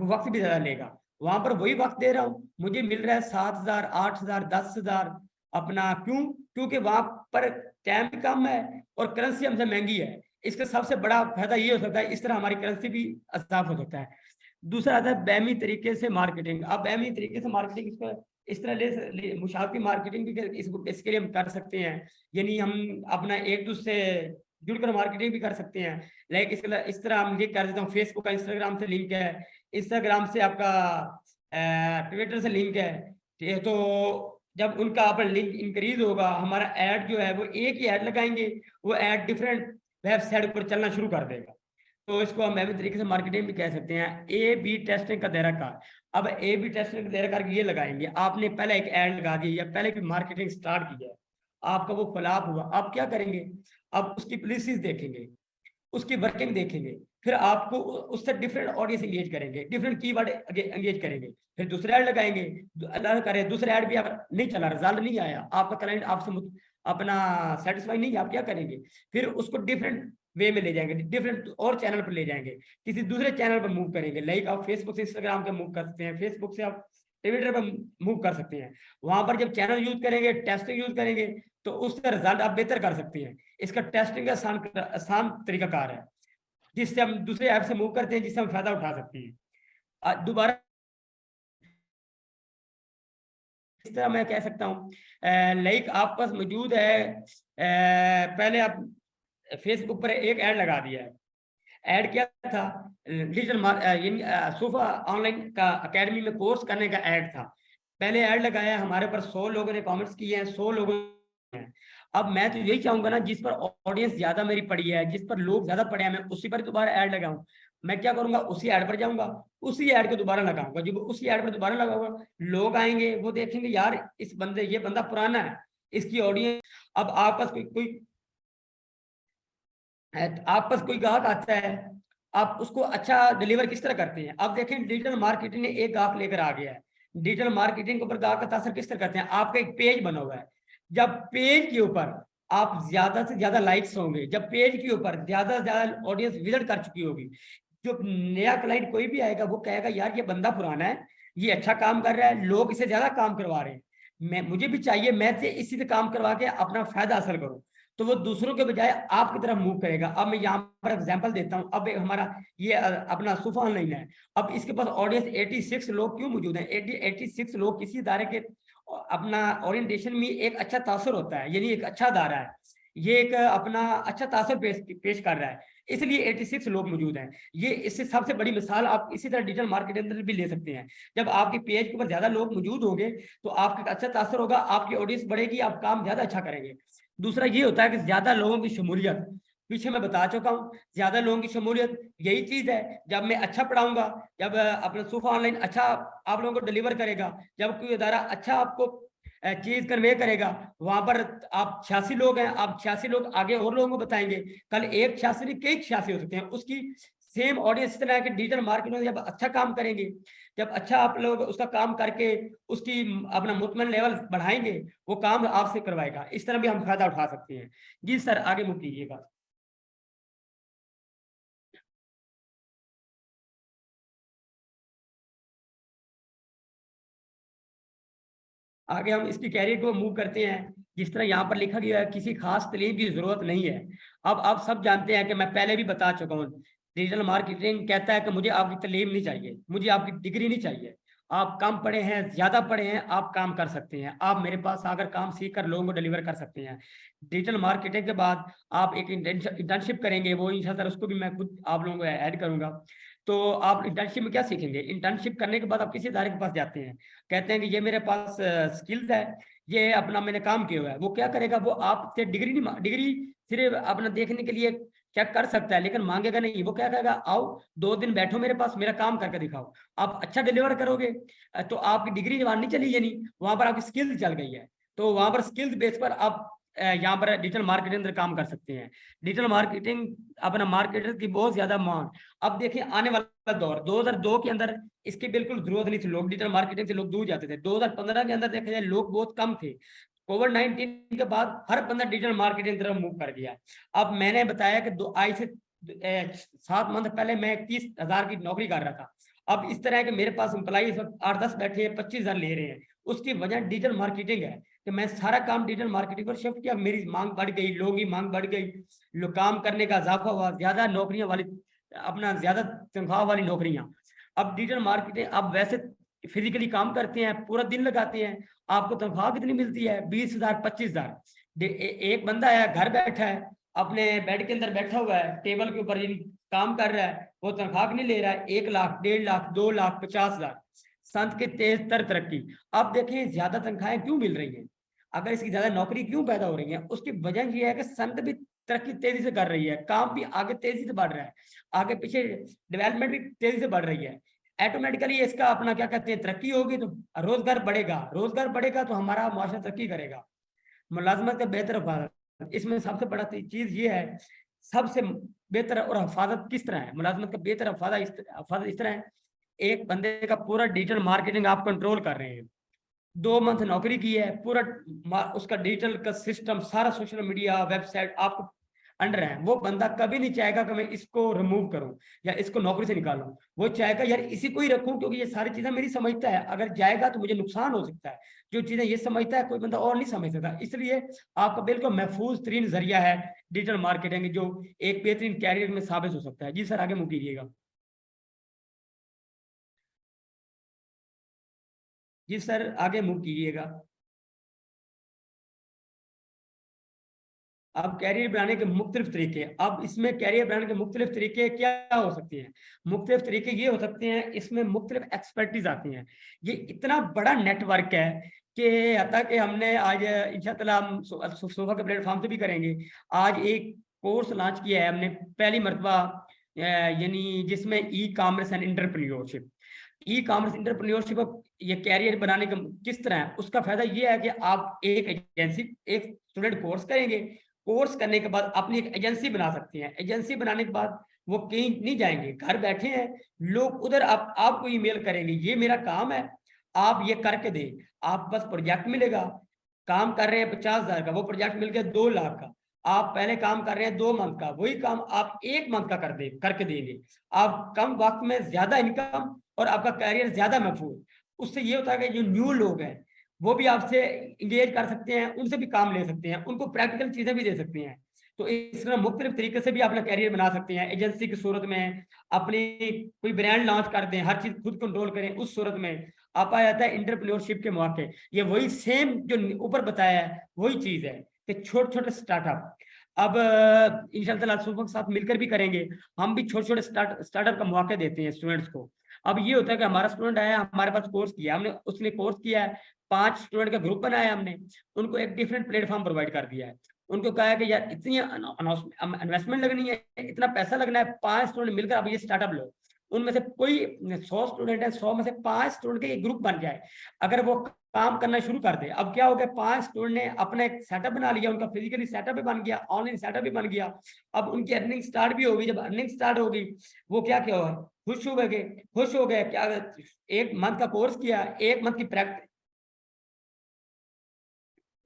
वक्त भी ज्यादा लेगा। वहां पर वही वक्त दे रहा हूँ, मुझे मिल रहा है 7,000, 8,000, 10,000 अपना। क्यों, क्योंकि वहां पर टाइम भी कम है और करेंसी हमसे महंगी है। इसका सबसे बड़ा फायदा ये हो सकता है, इस तरह हमारी करेंसी भी असाफ हो सकता है। दूसरा आता है बैमी तरीके से मार्केटिंग। अब बैमी तरीके से मार्केटिंग इसको इस तरह मुशाफी मार्केटिंग भी इसके लिए हम कर सकते हैं, यानी हम अपना एक दूसरे जुड़कर मार्केटिंग भी कर सकते हैं। लाइक इस तरह हम ये कर देता हूँ, फेसबुक का इंस्टाग्राम से लिंक है, इंस्टाग्राम से आपका ट्विटर से लिंक है, ठीक है, तो जब उनका आप लिंक इंक्रीज होगा, हमारा ऐड जो है वो एक ही ऐड लगाएंगे, वो ऐड डिफरेंट वेबसाइट पर चलना शुरू कर देगा। तो इसको हम ऐसे तरीके से मार्केटिंग भी कह सकते हैं। ए बी टेस्टिंग का दायरा कार, अब ए बी टेस्टिंग का दायरा कार ये लगाएंगे, आपने पहले एक ऐड लगा दी या पहले भी मार्केटिंग स्टार्ट की है, आपका वो फ्लॉप हुआ, आप क्या करेंगे, अब उसकी पॉलिसीज देखेंगे, उसकी वर्किंग देखेंगे, फिर आपको उससे डिफरेंट ऑडियंस एंगेज करेंगे, डिफरेंट कीवर्ड एंगेज करेंगे, फिर दूसरे ऐड लगाएंगे, अल्लाह करे दूसरे ऐड भी अगर नहीं चला, रिजल्ट नहीं आया, आपका क्लाइंट आपसे अपना सेटिस्फाई नहीं है, आप क्या करेंगे, फिर उसको डिफरेंट वे में ले जाएंगे, डिफरेंट और चैनल पर ले जाएंगे, किसी दूसरे चैनल पर मूव करेंगे। लाइक आप फेसबुक से इंस्टाग्राम पे मूव कर सकते हैं, फेसबुक से आप ट्विटर पर मूव कर सकते हैं। वहां पर जब चैनल यूज करेंगे, टेस्टिंग यूज करेंगे, तो उसका रिजल्ट आप बेहतर कर सकते हैं। इसका टेस्टिंग का आसान तरीकाकार है, जिससे हम दूसरे ऐप से मूव करते हैं, जिससे हम फायदा उठा सकते हैं। दोबारा इस तरह मैं कह सकता हूँ, लाइक आप पास मौजूद है, पहले आप फेसबुक पर एक ऐड लगा दिया है, ऐड क्या था, डिजिटल सोफा ऑनलाइन का अकेडमी में कोर्स करने का ऐड था। पहले ऐड लगाया, हमारे पर 100 लोगों ने कमेंट्स किए हैं, 100 लोगों ने। अब मैं तो यही चाहूंगा ना, जिस पर ऑडियंस ज्यादा मेरी पड़ी है, जिस पर लोग ज्यादा पड़े हैं, मैं उसी पर दोबारा ऐड लगाऊं। मैं क्या करूंगा, उसी ऐड पर जाऊंगा, उसी ऐड को दोबारा लगाऊंगा, जब उसी ऐड पर दोबारा लगाऊंगा, लोग आएंगे, वो देखेंगे यार ये बंदा पुराना है, इसकी ऑडियंस। अब आप पास कोई आप पास कोई ग्राहक आता है, आप उसको अच्छा डिलीवर किस तरह करते हैं? अब देखें डिजिटल मार्केटिंग ने एक ग्राहक लेकर आ गया है। डिजिटल मार्केटिंग के ऊपर ग्राहक का तासर किस तरह करते हैं? आपका एक पेज बना हुआ है, जब पेज के ऊपर आप ज्यादा से ज्यादा लाइक्स होंगे, जब पेज के ऊपर ज्यादा से ज्यादा ऑडियंस विजिट कर चुकी होगी, जो नया क्लाइंट कोई भी आएगा वो कहेगा यार ये बंदा पुराना है, ये अच्छा काम कर रहा है, लोग इसे ज्यादा काम करवा रहे हैं, मुझे भी चाहिए, मैं इसी से काम करवा के अपना फायदा हासिल करूं। तो वो दूसरों के बजाय आपकी तरफ मूव करेगा। अब मैं यहाँ पर एग्जांपल देता हूँ। अब हमारा ये अपना सुफा ऑनलाइन है। अब इसके पास ऑडियंस 86 लोग क्यों मौजूद हैं? 86 लोग किसी इदारे के अपना ओरिएंटेशन में एक अच्छा तासर होता है, यानी एक अच्छा अदारा है, ये एक अपना अच्छा तासर पेश कर रहा है, इसलिए 86 लोग मौजूद हैं। ये इससे सबसे बड़ी मिसाल आप इसी तरह डिजिटल मार्केटिंग अंदर भी ले सकते हैं। जब आपके पेज के ऊपर ज्यादा लोग मौजूद होंगे तो आपका अच्छा तासर होगा, आपकी ऑडियंस बढ़ेगी, आप काम ज्यादा अच्छा करेंगे। दूसरा ये होता है कि ज्यादा लोगों की शमूलियत, पीछे मैं बता चुका हूँ, ज्यादा लोगों की शमूलियत यही चीज है। जब मैं अच्छा पढ़ाऊंगा, जब अपना सुफा ऑनलाइन अच्छा आप लोगों को डिलीवर करेगा, जब कोई इदारा अच्छा आपको चीज कन्वे करेगा, वहां पर आप 86 लोग हैं, आप 86 लोग आगे और लोगों को बताएंगे, कल एक 86 नहीं कई 86 हो सकते हैं। उसकी सेम ऑडियंस इस तरह है कि डिजिटल मार्केट में जब अच्छा काम करेंगे, जब अच्छा आप लोग उसका काम करके उसकी अपना मुतमईन लेवल बढ़ाएंगे, वो काम आपसे करवाएगा। इस तरह भी हम फायदा उठा सकते हैं। जी सर, आगे मूव कीजिएगा। आगे हम इसकी कैरियर को मूव करते हैं। जिस तरह यहाँ पर लिखा गया है, किसी खास तालीम की जरूरत नहीं है। अब आप सब जानते हैं कि मैं पहले भी बता चुका हूँ, डिजिटल मार्केटिंग कहता है कि मुझे आपकी तालीम नहीं चाहिए, मुझे आपकी डिग्री नहीं चाहिए। आप कम पढ़े हैं, ज्यादा पढ़े हैं, आप काम कर सकते हैं, आप मेरे पास आकर काम सीख कर लोगों को डिलीवर कर सकते हैं। डिजिटल मार्केटिंग के बाद आप एक इंटर्नशिप करेंगे, वो इंशाल्लाह उसको भी मैं खुद आप लोगों को ऐड करूंगा। तो आप इंटर्नशिप में क्या सीखेंगे? इंटर्नशिप करने के बाद आप किसी इदारे के पास जाते हैं, कहते हैं कि ये मेरे पास स्किल्स है, ये अपना मैंने काम किया हुआ है। वो क्या करेगा? वो आपसे डिग्री सिर्फ अपना देखने के लिए चेक कर सकता है, लेकिन मांगेगा नहीं। वो क्या कहेगा? आओ 2 दिन बैठो मेरे पास, मेरा काम करके दिखाओ। आप अच्छा डिलीवर करोगे तो आपकी डिग्री जवान नहीं चली, यानी वहां पर आपकी स्किल चल गई है। तो वहां पर स्किल्स बेस पर आप यहाँ पर डिजिटल मार्केटिंग अंदर काम कर सकते हैं। डिजिटल मार्केटिंग अपना मार्केटर की बहुत ज्यादा मांग। अब देखिए आने वाला दौर 2002 के अंदर इसकी बिल्कुल जरूरत नहीं थी, लोग डिजिटल मार्केटिंग से लोग दूर जाते थे। 2015 के अंदर देखा जाए लोग बहुत कम थे। कोविड-19 के बाद हर बंदा डिजिटल मार्केटिंग की तरफ मूव कर गया। अब मैंने बताया कि आज से 7 मंथ पहले मैं 30,000 की नौकरी कर रहा था। अब इस तरह के मेरे पास एम्प्लॉई इस वक्त 8-10 बैठे हैं, 25,000 ले रहे हैं। उसकी वजह डिजिटल मार्केटिंग है कि मैं सारा काम डिजिटल मार्केटिंग पर शिफ्ट किया, मेरी मांग बढ़ गई, लोगों की मांग बढ़ गई, लोग काम करने का इजाफा हुआ, ज्यादा नौकरियां वाली अपना ज्यादा तनख्वाह वाली नौकरियां। अब डिजिटल मार्केटिंग, अब वैसे फिजिकली काम करते हैं, पूरा दिन लगाते हैं, आपको तनख्वाह कितनी मिलती है? 20,000 25,000। एक बंदा है घर बैठा है, अपने बेड के अंदर बैठा हुआ है, टेबल के ऊपर काम कर रहा है, वो तनख्वाह नहीं ले रहा है? 1 लाख, 1.5 लाख, 2 लाख, 50,000। संत के तेज तर तरक्की। अब देखिए ज्यादा तनख्वाहें क्यों मिल रही हैं, अगर इसकी ज्यादा नौकरी क्यों पैदा हो रही है? उसकी वजह यह है कि संत भी तरक्की तेजी से कर रही है, काम भी आगे तेजी से बढ़ रहा है, आगे पीछे डेवलपमेंट भी तेजी से बढ़ रही है। ऑटोमेटिकली इसका अपना क्या कहते हैं, तरक्की होगी तो रोजगार बढ़ेगा, रोजगार बढ़ेगा तो हमारा मुआशरा तरक्की करेगा। मुलाजमत का बेहतर हिफाजत, इसमें सबसे बड़ा चीज ये है, सबसे बेहतर और हिफाजत किस तरह है? मुलाजमत का बेहतर हिफाजत इस तरह है, एक बंदे का पूरा डिजिटल मार्केटिंग आप कंट्रोल कर रहे हैं, 2 मंथ नौकरी की है, पूरा उसका डिजिटल का सिस्टम सारा, सोशल मीडिया, वेबसाइट आपको अंडर है। वो बंदा कभी नहीं चाहेगा कि मैं इसको रिमूव करूं या इसको नौकरी से निकालूं। वो चाहेगा यार इसी को ही रखूं, क्योंकि ये सारी चीजें मेरी समझता है, अगर जाएगा तो मुझे नुकसान हो सकता है। जो चीजें ये समझता है कोई बंदा और नहीं समझ सकता, इसलिए आपका बिल्कुल महफूज तरीन जरिया है डिजिटल मार्केटिंग, जो एक बेहतरीन कैरियर में साबित हो सकता है। जी सर, आगे मूव कीजिएगा। जी सर, आगे मूव कीजिएगा। अब कैरियर बनाने के मुख्तलिफ तरीके, अब इसमें कैरियर बनाने के मुख्तलिफ तरीके क्या हो सकते हैं? मुख्तलिफ तरीके ये हो सकते हैं, इसमें मुख्तलिफ एक्सपर्टीज आती हैं। ये इतना बड़ा नेटवर्क है कि हता कि हमने आज इंशाअल्लाह हम सोफा के प्लेटफॉर्म से भी करेंगे। आज एक कोर्स लॉन्च किया है हमने पहली मरतबा, यानी जिसमें e commerce and entrepreneurship. E commerce entrepreneurship ये कैरियर बनाने का किस तरह है, उसका फायदा ये है कि आप एक एजेंसी, एक स्टूडेंट कोर्स करेंगे, कोर्स करने के बाद अपनी एक एजेंसी बना सकते हैं। एजेंसी बनाने के बाद वो कहीं नहीं जाएंगे, घर बैठे हैं लोग, उधर आपको ईमेल करेंगे, ये मेरा काम है, आप ये करके दें। आप बस प्रोजेक्ट मिलेगा, काम कर रहे हैं 50,000 का, वो प्रोजेक्ट मिल गया 2 लाख का। आप पहले काम कर रहे हैं 2 मंथ का, वही काम आप 1 मंथ का करके देंगे। आप कम वक्त में ज्यादा इनकम और आपका करियर ज्यादा महफूज। उससे ये होता है कि जो न्यू लोग हैं वो भी आपसे इंगेज कर सकते हैं, उनसे भी काम ले सकते हैं, उनको प्रैक्टिकल चीजें भी दे सकते हैं। तो इस तरह मुख्तलिफ तरीके से भी अपना करियर बना सकते हैं। एजेंसी की सूरत में अपनी कोई ब्रांड लॉन्च कर दें, हर चीज खुद कंट्रोल करें, उस सूरत में आप आ जाता है एंटरप्रेन्योरशिप के मौके। ये वही सेम जो ऊपर बताया है वही चीज है कि छोटे छोटे स्टार्टअप। अब इंशाल्लाह सुबह के साथ मिलकर भी करेंगे, हम भी छोटे छोटे स्टार्टअप का मौके देते हैं स्टूडेंट्स को। अब ये होता है कि हमारा स्टूडेंट आया, हमारे पास कोर्स किया हमने, उसने कोर्स किया है, 5 स्टूडेंट का ग्रुप बनाया हमने, उनको एक डिफरेंट प्लेटफॉर्म प्रोवाइड कर दिया है। उनको कहा है कि यार इतनी इन्वेस्टमेंट लगनी है, इतना पैसा लगना है, 5 स्टूडेंट मिलकर अब ये स्टार्टअप लो। उनमें से कोई 100 स्टूडेंट है, 100 में से 5 स्टूडेंट के एक ग्रुप बन जाए, अगर वो काम करना शुरू कर दे। अब क्या हो गया, 5 स्टूडेंट ने अपना एक सेटअप बना लिया, उनका फिजिकली सेटअप भी बन गया, ऑनलाइन सेटअप भी बन गया। अब उनकी अर्निंग स्टार्ट भी होगी। जब अर्निंग स्टार्ट होगी वो क्या क्या हुआ, खुश हो गए क्या, 1 मंथ का कोर्स किया, 1 मंथ की प्रैक्टिस।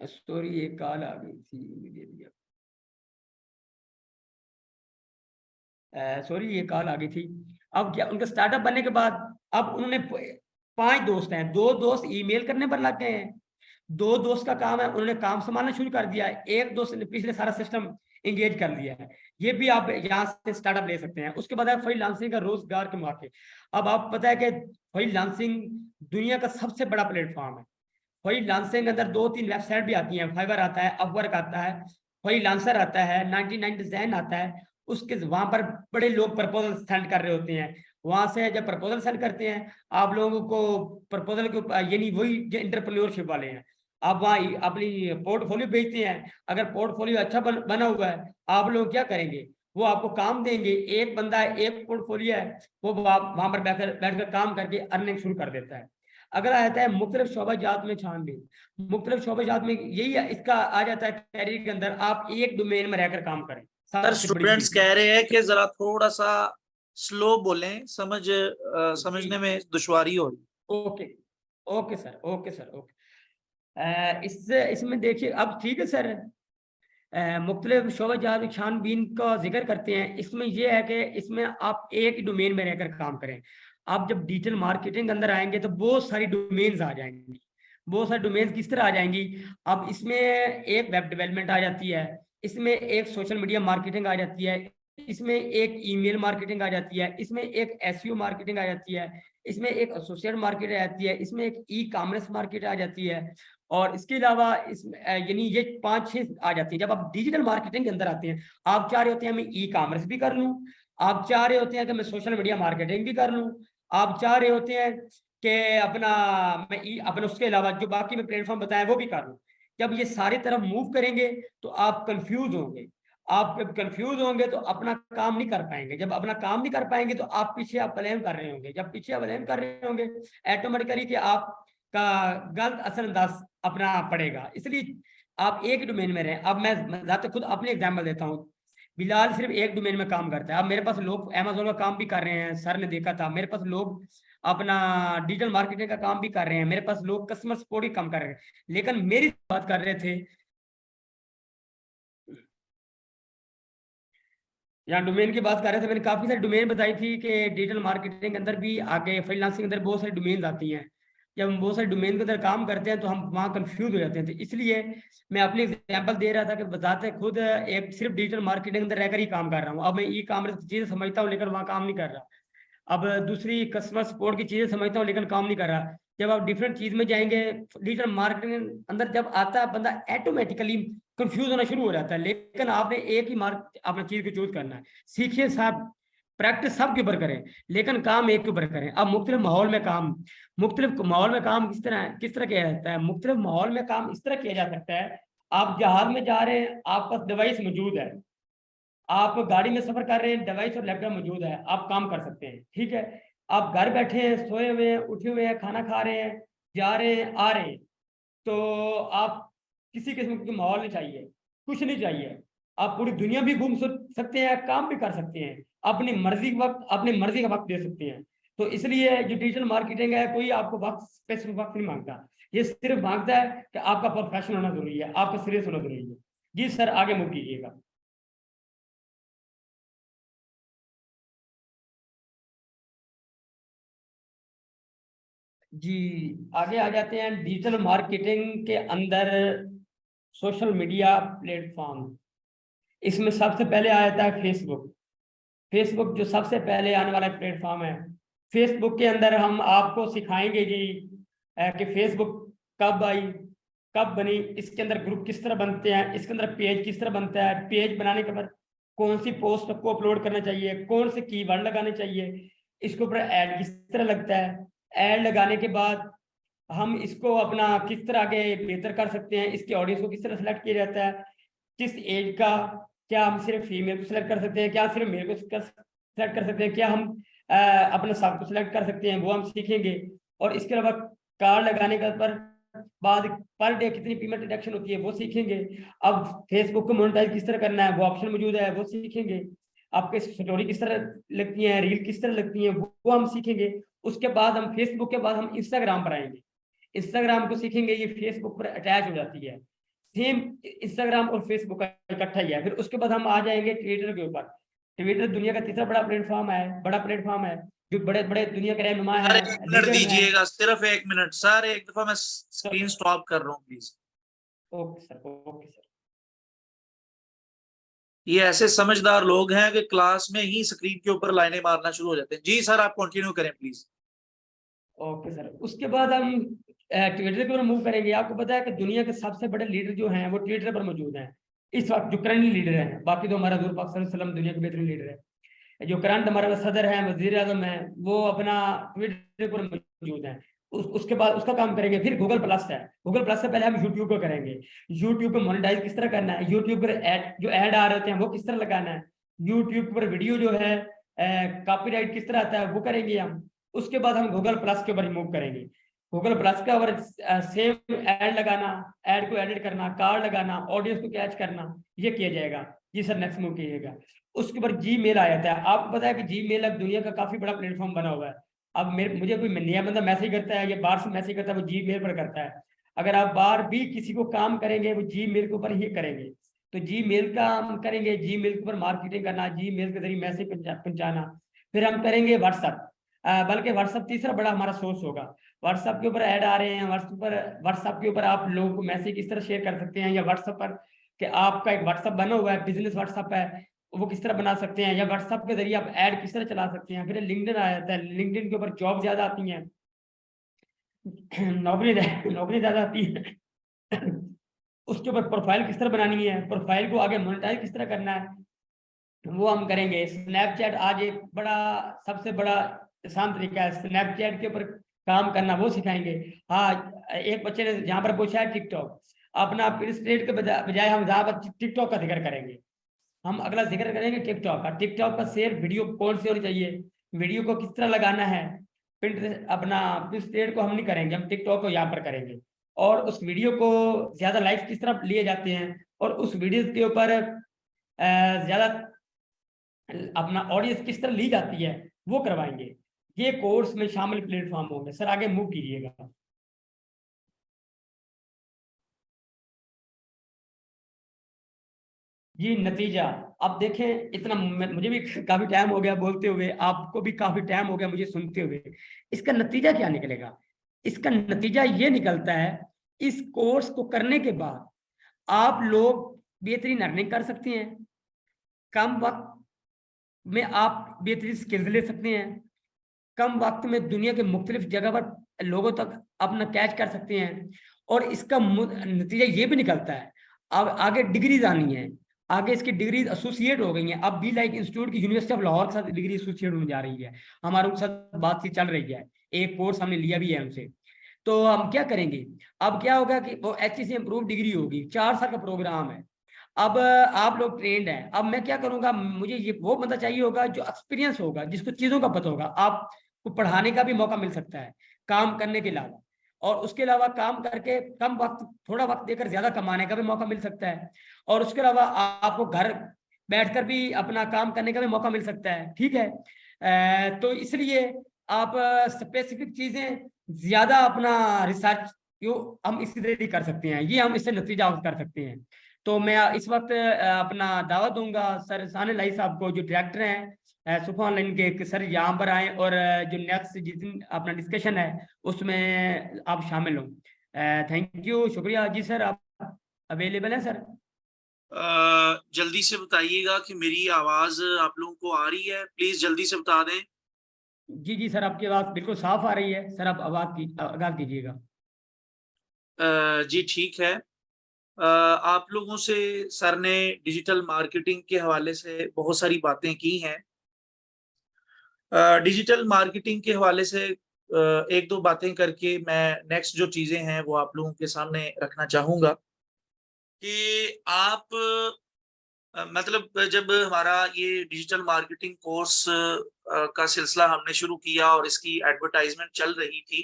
सॉरी ये कॉल आ गई थी मुझे, सॉरी ये कॉल आ गई थी। अब क्या, उनका स्टार्टअप बनने के बाद अब उन्होंने 5 दोस्त हैं, 2 दोस्त ईमेल करने पर लग गए हैं, 2 दोस्त का काम है, उन्होंने काम संभालना शुरू कर दिया है, 1 दोस्त ने पिछले सारा सिस्टम एंगेज कर लिया है। ये भी आप यहाँ से स्टार्टअप ले सकते हैं। उसके बाद है फ्रीलांसिंग का रोजगार के मौके। अब आप पता है कि फ्रीलांसिंग दुनिया का सबसे बड़ा प्लेटफॉर्म है। फ्रीलांसिंग के अंदर 2-3 वेबसाइट भी आती हैं, फाइवर आता है, अपवर्क आता है, फ्रीलांसर आता है, 99 डिजाइन आता है। उसके वहां पर बड़े लोग प्रपोजल सेंड कर रहे होते हैं। वहां से जब प्रपोजल सेंड करते हैं आप लोगों को, प्रपोजल के यानी वही जो एंटरप्रेन्योरशिप वाले हैं, आप वहाँ अपनी पोर्टफोलियो भेजते हैं। अगर पोर्टफोलियो अच्छा बना हुआ है, आप लोग क्या करेंगे, वो आपको काम देंगे। एक बंदा है, एक पोर्टफोलियो है, वो वहां पर बैठकर काम करके अर्निंग शुरू कर देता है। अगला आता है मुख्तलिफ शोबाजात में छानबीन। मुख्तलिफ शोबाजात में यही है, इसका आ जाता है कैरियर के अंदर आप एक डोमेन में रहकर काम करें। सर सबसे बड़ी स्टूडेंट्स चीज कह रहे हैं कि जरा थोड़ा सा स्लो बोलें, समझने में दुश्वारी हो रही। Okay, okay sir, okay sir, okay. इससे इसमें देखिए, अब ठीक है सर। मुख्तलिफ शोबाजात छानबीन का जिक्र करते हैं। इसमें यह है कि इसमें आप एक ही डोमेन में रहकर काम करें। आप जब डिजिटल मार्केटिंग अंदर आएंगे तो बहुत सारी डोमेन्स आ जाएंगी। बहुत सारी डोमेन्स किस तरह आ जाएंगी, अब इसमें एक वेब डेवलपमेंट आ जाती है, इसमें एक सोशल मीडिया मार्केटिंग आ जाती है, इसमें एक ईमेल मार्केटिंग आ जाती है, इसमें एक एसईओ मार्केटिंग आ जाती है, इसमें एक एसोसिएट मार्केट आ जाती है, इसमें एक ई कॉमर्स मार्केट आ जाती है। और इसके अलावा इस यानी ये 5-6 आ जाती है। जब आप डिजिटल मार्केटिंग के अंदर आते हैं, आप चाह रहे होते हैं मैं ई कॉमर्स भी कर लूँ, आप चाह रहे होते हैं कि मैं सोशल मीडिया मार्केटिंग भी कर लूँ, आप चाह रहे होते हैं कि अपना उसके अलावा जो बाकी में प्लेटफॉर्म बताया वो भी कर लूँ। जब ये सारी तरफ मूव करेंगे तो आप कंफ्यूज होंगे। आप जब कंफ्यूज होंगे तो अपना काम नहीं कर पाएंगे। जब अपना काम नहीं कर पाएंगे तो आप ब्लेम कर रहे होंगे। जब पीछे आप ब्लेम कर रहे होंगे, ऑटोमेटिकली कि आपका गलत असरअंदाज अपना पड़ेगा। इसलिए आप एक डोमेन में रहें। अब मैं ज़्यादा खुद अपने एग्जाम्पल देता हूँ। बिलाल सिर्फ एक डोमेन में काम करता है। अब मेरे पास लोग अमेजोन का काम भी कर रहे हैं, सर ने देखा था। मेरे पास लोग अपना डिजिटल मार्केटिंग का काम भी कर रहे हैं, मेरे पास लोग कस्टमर सपोर्ट ही काम कर रहे हैं। लेकिन मेरी बात कर रहे थे यहाँ डोमेन की बात कर रहे थे, मैंने काफी सारी डोमेन बताई थी कि डिजिटल मार्केटिंग के अंदर भी आगे फ्रीलांसिंग के अंदर बहुत सारी डोमेन आती हैं। जब हम बहुत सारे डोमेन के अंदर काम करते हैं तो हम वहाँ कंफ्यूज हो जाते हैं। तो इसलिए मैं अपनी एग्जांपल दे रहा था कि बताते खुद एक सिर्फ डिजिटल मार्केटिंग के अंदर रहकर ही काम कर रहा हूँ। अब मैं ई कॉमर्स की चीजें समझता हूँ लेकिन वहाँ काम नहीं कर रहा। अब दूसरी कस्टमर सपोर्ट की चीजें समझता हूँ लेकिन काम नहीं कर रहा। जब आप डिफरेंट चीज में जाएंगे, डिजिटल मार्केटिंग अंदर जब आता है बंदा ऑटोमेटिकली कंफ्यूज होना शुरू हो जाता है। लेकिन आपने एक ही मार्क अपना चीज को चूज करना है। सीखिए साहब, प्रैक्टिस सब के ऊपर करें लेकिन काम एक के ऊपर करें। अब मुख्तलिफ माहौल में काम किस तरह किया जाता है, मुख्तलिफ माहौल में काम इस तरह किया जा सकता है। आप जहाज में जा रहे हैं, आपका डिवाइस मौजूद है, आप गाड़ी में सफर कर रहे हैं, डिवाइस और लैपटॉप मौजूद है, आप काम कर सकते हैं, ठीक है। आप घर बैठे हैं, सोए हुए हैं, उठे हुए हैं, खाना खा रहे हैं, जा रहे हैं, आ रहे हैं, तो आप किसी किस्म की माहौल नहीं चाहिए, कुछ नहीं चाहिए। आप पूरी दुनिया भी घूम सकते हैं, काम भी कर सकते हैं, अपनी मर्जी का वक्त दे सकते हैं। तो इसलिए जो डिजिटल मार्केटिंग है, कोई आपको वक्त, स्पेसिफिक वक्त नहीं मांगता, ये सिर्फ मांगता है कि आपका प्रोफेशन होना जरूरी है, आपका सीरियस होना जरूरी है। जी सर, आगे मूव कीजिएगा। जी, आगे आ जाते हैं डिजिटल मार्केटिंग के अंदर सोशल मीडिया प्लेटफॉर्म। इसमें सबसे पहले आ जाता है फेसबुक। फेसबुक जो सबसे पहले आने वाला प्लेटफॉर्म है। फेसबुक के अंदर हम आपको सिखाएंगे जी कि फेसबुक कब आई, कब बनी, इसके अंदर ग्रुप किस तरह बनते हैं, इसके अंदर पेज किस तरह बनता है, पेज बनाने के बाद कौन सी पोस्ट को अपलोड करना चाहिए, कौन से कीवर्ड लगाने चाहिए, इसके ऊपर ऐड किस तरह लगता है, ऐड लगाने के बाद हम इसको अपना किस तरह आगे बेहतर कर सकते हैं, इसके ऑडियंस को किस तरह सेलेक्ट किया जाता है, किस एज का, क्या हम सिर्फ फीमेल को सिलेक्ट कर सकते हैं, क्या सिर्फ मेल को सिलेक्ट कर सकते हैं, क्या हम अपने सब को सिलेक्ट कर सकते हैं, वो हम सीखेंगे। और इसके अलावा कार्ड लगाने का बाद पर डे कितनी पेमेंट डिडक्शन होती है वो सीखेंगे। अब फेसबुक को मोनेटाइज किस तरह करना है वो ऑप्शन मौजूद है, वो सीखेंगे। आपके स्टोरी किस तरह लगती है, रील किस तरह लगती है, वो हम सीखेंगे। उसके बाद हम फेसबुक के बाद हम इंस्टाग्राम पर आएंगे, इंस्टाग्राम को सीखेंगे, ये फेसबुक पर अटैच हो जाती है, सेम इंस्टाग्राम और फेसबुक का इकट्ठा ही है। फिर उसके बाद हम आ जाएंगे ट्विटर के ऊपर। ट्विटर दुनिया का तीसरा बड़ा प्लेटफॉर्म है, जो बड़े बड़े दुनिया के रहनुमा सर है, 1 मिनट लीडर है। दीजिएगा, सिर्फ 1 मिनट सर, एक दफा मैं स्क्रीन स्टॉप कर रहा हूँ please. Okay sir, okay sir. ये ऐसे समझदार लोग हैं कि क्लास में ही स्क्रीन के ऊपर लाइनें मारना शुरू हो जाते हैं। जी सर, आप कंटिन्यू करें प्लीज। ओके सर, उसके बाद हम ट्विटर के ऊपर मूव करेंगे। आपको पता है कि दुनिया के सबसे बड़े लीडर जो हैं वो ट्विटर पर मौजूद हैं इस वक्त, जो करंट लीडर हैं। बाकी तो हमारा हजूर पाक सल्लल्लाहु अलैहि वसल्लम दुनिया के बेहतरीन लीडर है। जो करंट हमारा सदर है, वजीर आजम है, वो अपना ट्विटर पर मौजूद है। उसके बाद उसका काम करेंगे। फिर गूगल प्लस है, गूगल प्लस से पहले हम यूट्यूब को करेंगे। यूट्यूब को मोनेटाइज किस तरह करना है, यूट्यूब पर जो ऐड आ रहे होते हैं वो किस तरह लगाना है, यूट्यूब पर वीडियो जो है कॉपीराइट किस तरह आता है वो करेंगे हम। उसके बाद हम गूगल प्लस के ऊपर मूव करेंगे। गूगल प्लस का ऊपर सेम ऐड लगाना, ऐड को एडिट करना, कार्ड लगाना, ऑडियंस को कैच करना, ये किया जाएगा। जी सर, नेक्स्ट मूव कीजिएगा। उसके ऊपर जी मेल आ जाता है। आपको पता है कि जी मेल अब दुनिया का काफी बड़ा प्लेटफॉर्म बना हुआ है। अब मुझे कोई नया बंदा मैसेज करता है या बाहर से मैसेज करता है, वो जी मेल पर करता है। अगर आप बाहर भी किसी को काम करेंगे वो जी मेल के ऊपर ही करेंगे। तो जी मेल का हम करेंगे, जी मेल के ऊपर मार्केटिंग करना, जी मेल के जरिए मैसेज पहुंचाना। फिर हम करेंगे व्हाट्सअप, बल्कि व्हाट्सअप तीसरा बड़ा हमारा सोर्स होगा। व्हाट्सअप के ऊपर ऐड आ रहे हैं, व्हाट्सअप के ऊपर आप लोगों को मैसेज किस तरह शेयर कर सकते हैं, या व्हाट्सअप पर कि आपका एक व्हाट्सअप बना हुआ है, बिजनेस व्हाट्सअप है, वो किस तरह बना सकते हैं, या व्हाट्सअप के जरिए आप ऐड किस तरह चला सकते हैं। फिर लिंक्डइन आ जाता है, लिंक्डइन के ऊपर जॉब ज्यादा आती हैं, नौकरी ज्यादा आती है। उसके ऊपर प्रोफाइल किस तरह बनानी है, प्रोफाइल को आगे मोनेटाइज किस तरह करना है, वो हम करेंगे। स्नैपचैट आज एक बड़ा, सबसे बड़ा आसान तरीका है स्नैपचैट के ऊपर काम करना, वो सिखाएंगे। हाँ, एक बच्चे ने जहाँ पर पूछा है टिकटॉक, अपना स्टेट के बजाय हम जहाँ पर टिकटॉक का जिक्र करेंगे। हम अगला जिक्र करेंगे टिकटॉक का। टिकटॉक का शेयर वीडियो कौन सी होनी चाहिए, वीडियो को किस तरह लगाना है, प्रिंट अपना स्टेट को हम नहीं करेंगे, हम टिकटॉक को यहाँ पर करेंगे। और उस वीडियो को ज्यादा लाइक्स किस तरह लिए जाते हैं, और उस वीडियो के ऊपर ज्यादा अपना ऑडियंस किस तरह ली जाती है, वो करवाएंगे। ये कोर्स में शामिल प्लेटफॉर्म होंगे। सर आगे मूव कीजिएगा। जी, नतीजा। अब देखें, इतना मुझे भी काफी टाइम हो गया बोलते हुए, आपको भी काफी टाइम हो गया मुझे सुनते हुए। इसका नतीजा क्या निकलेगा? इसका नतीजा ये निकलता है, इस कोर्स को करने के बाद आप लोग बेहतरीन अर्निंग कर सकते हैं, कम वक्त में आप बेहतरीन स्किल्स ले सकते हैं, कम वक्त में दुनिया के मुख्तलिफ जगह पर लोगों तक अपना कैच कर सकते हैं। और इसका नतीजा ये भी निकलता है, अब आगे डिग्रीज आनी है, आगे इसकी डिग्रीज एसोसिएट हो गई हैं। अब बी लाइक इंस्टीट्यूट की यूनिवर्सिटी ऑफ लाहौर के साथ डिग्री एसोसिएट होने जा रही है, हमारे उनके साथ बातचीत चल रही है, एक कोर्स हमने लिया भी है उनसे। तो हम क्या करेंगे, अब क्या होगा कि वो HEC अप्रूव डिग्री होगी, 4 साल का प्रोग्राम है। अब आप लोग ट्रेंड हैं, अब मैं क्या करूंगा, मुझे ये वो बंदा चाहिए होगा जो एक्सपीरियंस होगा, जिसको चीजों का पता होगा। आपको पढ़ाने का भी मौका मिल सकता है काम करने के अलावा, और उसके अलावा काम करके कम वक्त, थोड़ा वक्त देकर ज्यादा कमाने का भी मौका मिल सकता है, और उसके अलावा आपको घर बैठकर भी अपना काम करने का भी मौका मिल सकता है। ठीक है, तो इसलिए आप स्पेसिफिक चीजें ज्यादा अपना रिसर्च यो हम इसी तरह कर सकते हैं, ये हम इससे नतीजा कर सकते हैं। तो मैं इस वक्त अपना दावत दूंगा सर सानिल लाई साहब को, जो डायरेक्टर हैं सुपर ऑनलाइन के, कि सर यहाँ पर आए और जो नेक्स्ट जिस दिन अपना डिस्कशन है उसमें आप शामिल हो। थैंक यू, शुक्रिया जी सर। आप अवेलेबल हैं सर? जल्दी से बताइएगा कि मेरी आवाज आप लोगों को आ रही है, प्लीज जल्दी से बता दें। जी जी सर, आपकी आवाज़ बिल्कुल साफ आ रही है सर, आप आगाज कीजिएगा। जी ठीक है। आप लोगों से सर ने डिजिटल मार्केटिंग के हवाले से बहुत सारी बातें की हैं। डिजिटल मार्केटिंग के हवाले से एक दो बातें करके मैं नेक्स्ट जो चीजें हैं वो आप लोगों के सामने रखना चाहूंगा कि आप मतलब जब हमारा ये डिजिटल मार्केटिंग कोर्स का सिलसिला हमने शुरू किया और इसकी एडवर्टाइजमेंट चल रही थी,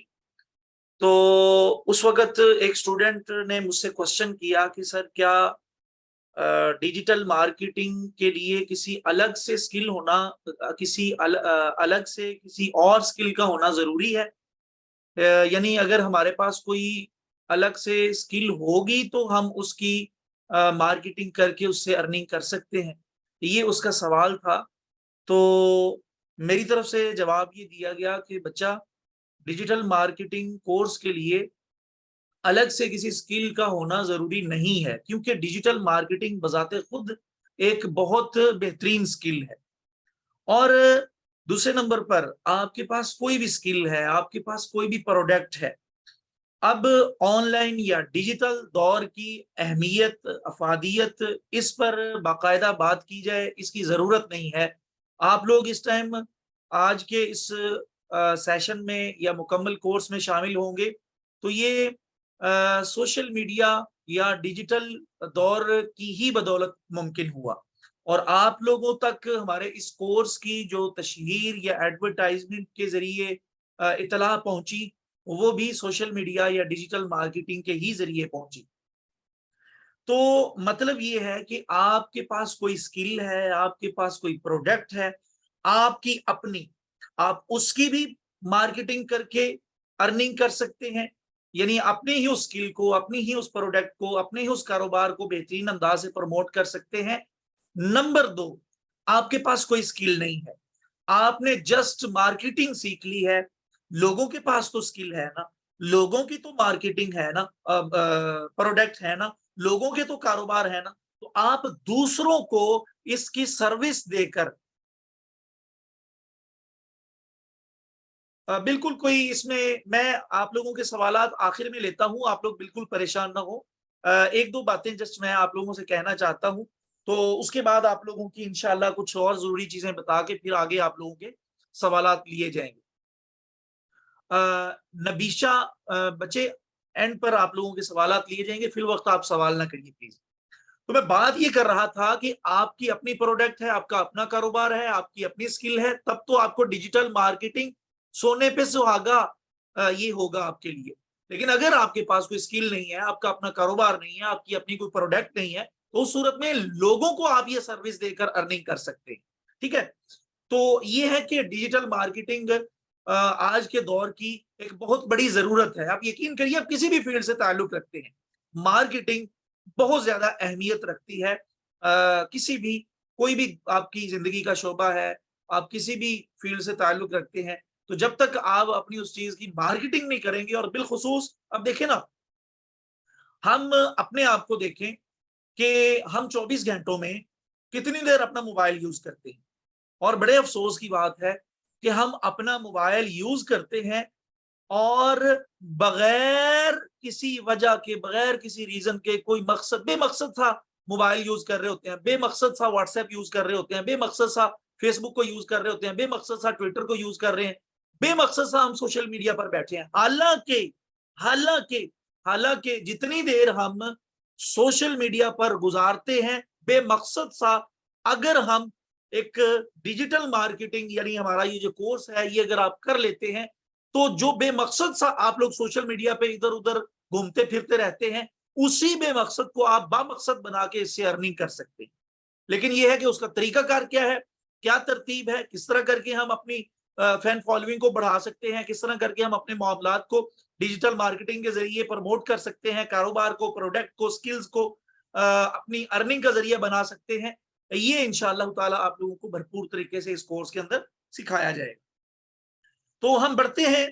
तो उस वक़्त एक स्टूडेंट ने मुझसे क्वेश्चन किया कि सर क्या डिजिटल मार्केटिंग के लिए किसी अलग से स्किल होना अलग से किसी और स्किल का होना ज़रूरी है? यानी अगर हमारे पास कोई अलग से स्किल होगी तो हम उसकी मार्केटिंग करके उससे अर्निंग कर सकते हैं। ये उसका सवाल था। तो मेरी तरफ से जवाब ये दिया गया कि बच्चा, डिजिटल मार्केटिंग कोर्स के लिए अलग से किसी स्किल का होना ज़रूरी नहीं है, क्योंकि डिजिटल मार्केटिंग बज़ाते खुद एक बहुत बेहतरीन स्किल है। और दूसरे नंबर पर आपके पास कोई भी स्किल है, आपके पास कोई भी प्रोडक्ट है, अब ऑनलाइन या डिजिटल दौर की अहमियत, अफादियत, इस पर बाकायदा बात की जाए, इसकी ज़रूरत नहीं है। आप लोग इस टाइम आज के इस सेशन में या मुकम्मल कोर्स में शामिल होंगे, तो ये सोशल मीडिया या डिजिटल दौर की ही बदौलत मुमकिन हुआ। और आप लोगों तक हमारे इस कोर्स की जो तशहीर या एडवर्टाइज़मेंट के ज़रिए इत्तला पहुँची, वो भी सोशल मीडिया या डिजिटल मार्केटिंग के ही ज़रिए पहुँची। तो मतलब ये है कि आपके पास कोई स्किल है, आपके पास कोई प्रोडक्ट है, आपकी अपनी, आप उसकी भी मार्केटिंग करके अर्निंग कर सकते हैं। यानी अपने ही उस स्किल को, अपनी ही उस प्रोडक्ट को, अपने ही उस कारोबार को बेहतरीन अंदाज से प्रमोट कर सकते हैं। नंबर 2, आपके पास कोई स्किल नहीं है, आपने जस्ट मार्केटिंग सीख ली है। लोगों के पास तो स्किल है ना, लोगों की तो मार्केटिंग है ना, प्रोडक्ट है ना, लोगों के तो कारोबार है ना, तो आप दूसरों को इसकी सर्विस देकर बिल्कुल कोई इसमें मैं आप लोगों के सवालात आखिर में लेता हूं, आप लोग बिल्कुल परेशान ना हो। एक दो बातें जस्ट मैं आप लोगों से कहना चाहता हूं, तो उसके बाद आप लोगों की इंशाल्लाह कुछ और जरूरी चीजें बता के फिर आगे आप लोगों के सवालात लिए जाएंगे। नबीशा बच्चे, एंड पर आप लोगों के सवालात लिए जाएंगे, फिर वक्त आप सवाल ना करिए प्लीज। तो मैं बात ये कर रहा था कि आपकी अपनी प्रोडक्ट है, आपका अपना कारोबार है, आपकी अपनी स्किल है, तब तो आपको डिजिटल मार्केटिंग सोने पे सुहागा ये होगा आपके लिए। लेकिन अगर आपके पास कोई स्किल नहीं है, आपका अपना कारोबार नहीं है, आपकी अपनी कोई प्रोडक्ट नहीं है, तो उस सूरत में लोगों को आप ये सर्विस देकर अर्निंग कर सकते हैं। ठीक है, तो ये है कि डिजिटल मार्केटिंग आज के दौर की एक बहुत बड़ी जरूरत है। आप यकीन करिए, आप किसी भी फील्ड से ताल्लुक रखते हैं, मार्केटिंग बहुत ज्यादा अहमियत रखती है। किसी भी, कोई भी आपकी जिंदगी का शोबा है, आप किसी भी फील्ड से ताल्लुक रखते हैं, तो जब तक आप अपनी उस चीज की मार्केटिंग नहीं करेंगे, और बिलखुसूस अब देखें ना, हम अपने आप को देखें कि हम 24 घंटों में कितनी देर अपना मोबाइल यूज करते हैं। और बड़े अफसोस की बात है कि हम अपना मोबाइल यूज करते हैं और बगैर किसी वजह के, बगैर किसी रीजन के, कोई मकसद, बेमकसद सा मोबाइल यूज कर रहे होते हैं, बेमकसद सा व्हाट्सएप यूज कर रहे होते हैं, बेमकसद सा फेसबुक को यूज कर रहे होते हैं, बेमकसद सा ट्विटर को यूज कर रहे हैं, बेमकसद सा हम सोशल मीडिया पर बैठे हैं। हालांकि हालांकि हालांकि जितनी देर हम सोशल मीडिया पर गुजारते हैं बेमकसद सा, अगर हम एक डिजिटल मार्केटिंग यानी हमारा ये जो कोर्स है ये अगर आप कर लेते हैं, तो जो बेमकसद सा आप लोग सोशल मीडिया पे इधर उधर घूमते फिरते रहते हैं, उसी बेमकसद को आप बामकसद बना के इससे अर्निंग कर सकते हैं। लेकिन ये है कि उसका तरीकाकार क्या है, क्या तरतीब है, किस तरह करके हम अपनी फैन फॉलोइंग को बढ़ा सकते हैं, किस तरह करके हम अपने मामलात को डिजिटल मार्केटिंग के जरिए प्रमोट कर सकते हैं, कारोबार को, प्रोडक्ट को, स्किल्स को अपनी अर्निंग का जरिया बना सकते हैं, ये इंशाअल्लाह ताला आप लोगों को भरपूर तरीके से इस कोर्स के अंदर सिखाया जाएगा। तो हम बढ़ते हैं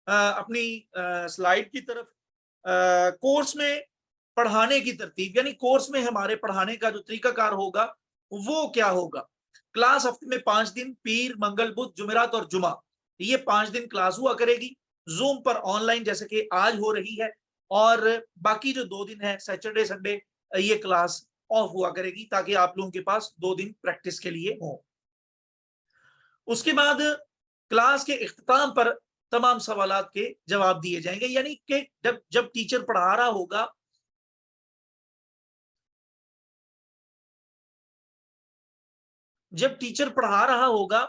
अपनी स्लाइड की तरफ। कोर्स में पढ़ाने की तरतीब, यानी कोर्स में हमारे पढ़ाने का जो तरीकाकार होगा वो क्या होगा। क्लास हफ्ते में 5 दिन, पीर, मंगल, बुध, जुमेरात और जुमा, ये 5 दिन क्लास हुआ करेगी जूम पर ऑनलाइन, जैसे कि आज हो रही है। और बाकी जो 2 दिन है, सैटरडे संडे, ये क्लास ऑफ हुआ करेगी ताकि आप लोगों के पास 2 दिन प्रैक्टिस के लिए हो। उसके बाद क्लास के इख्तिताम पर तमाम सवालात के जवाब दिए जाएंगे, यानी कि जब टीचर पढ़ा रहा होगा, जब टीचर पढ़ा रहा होगा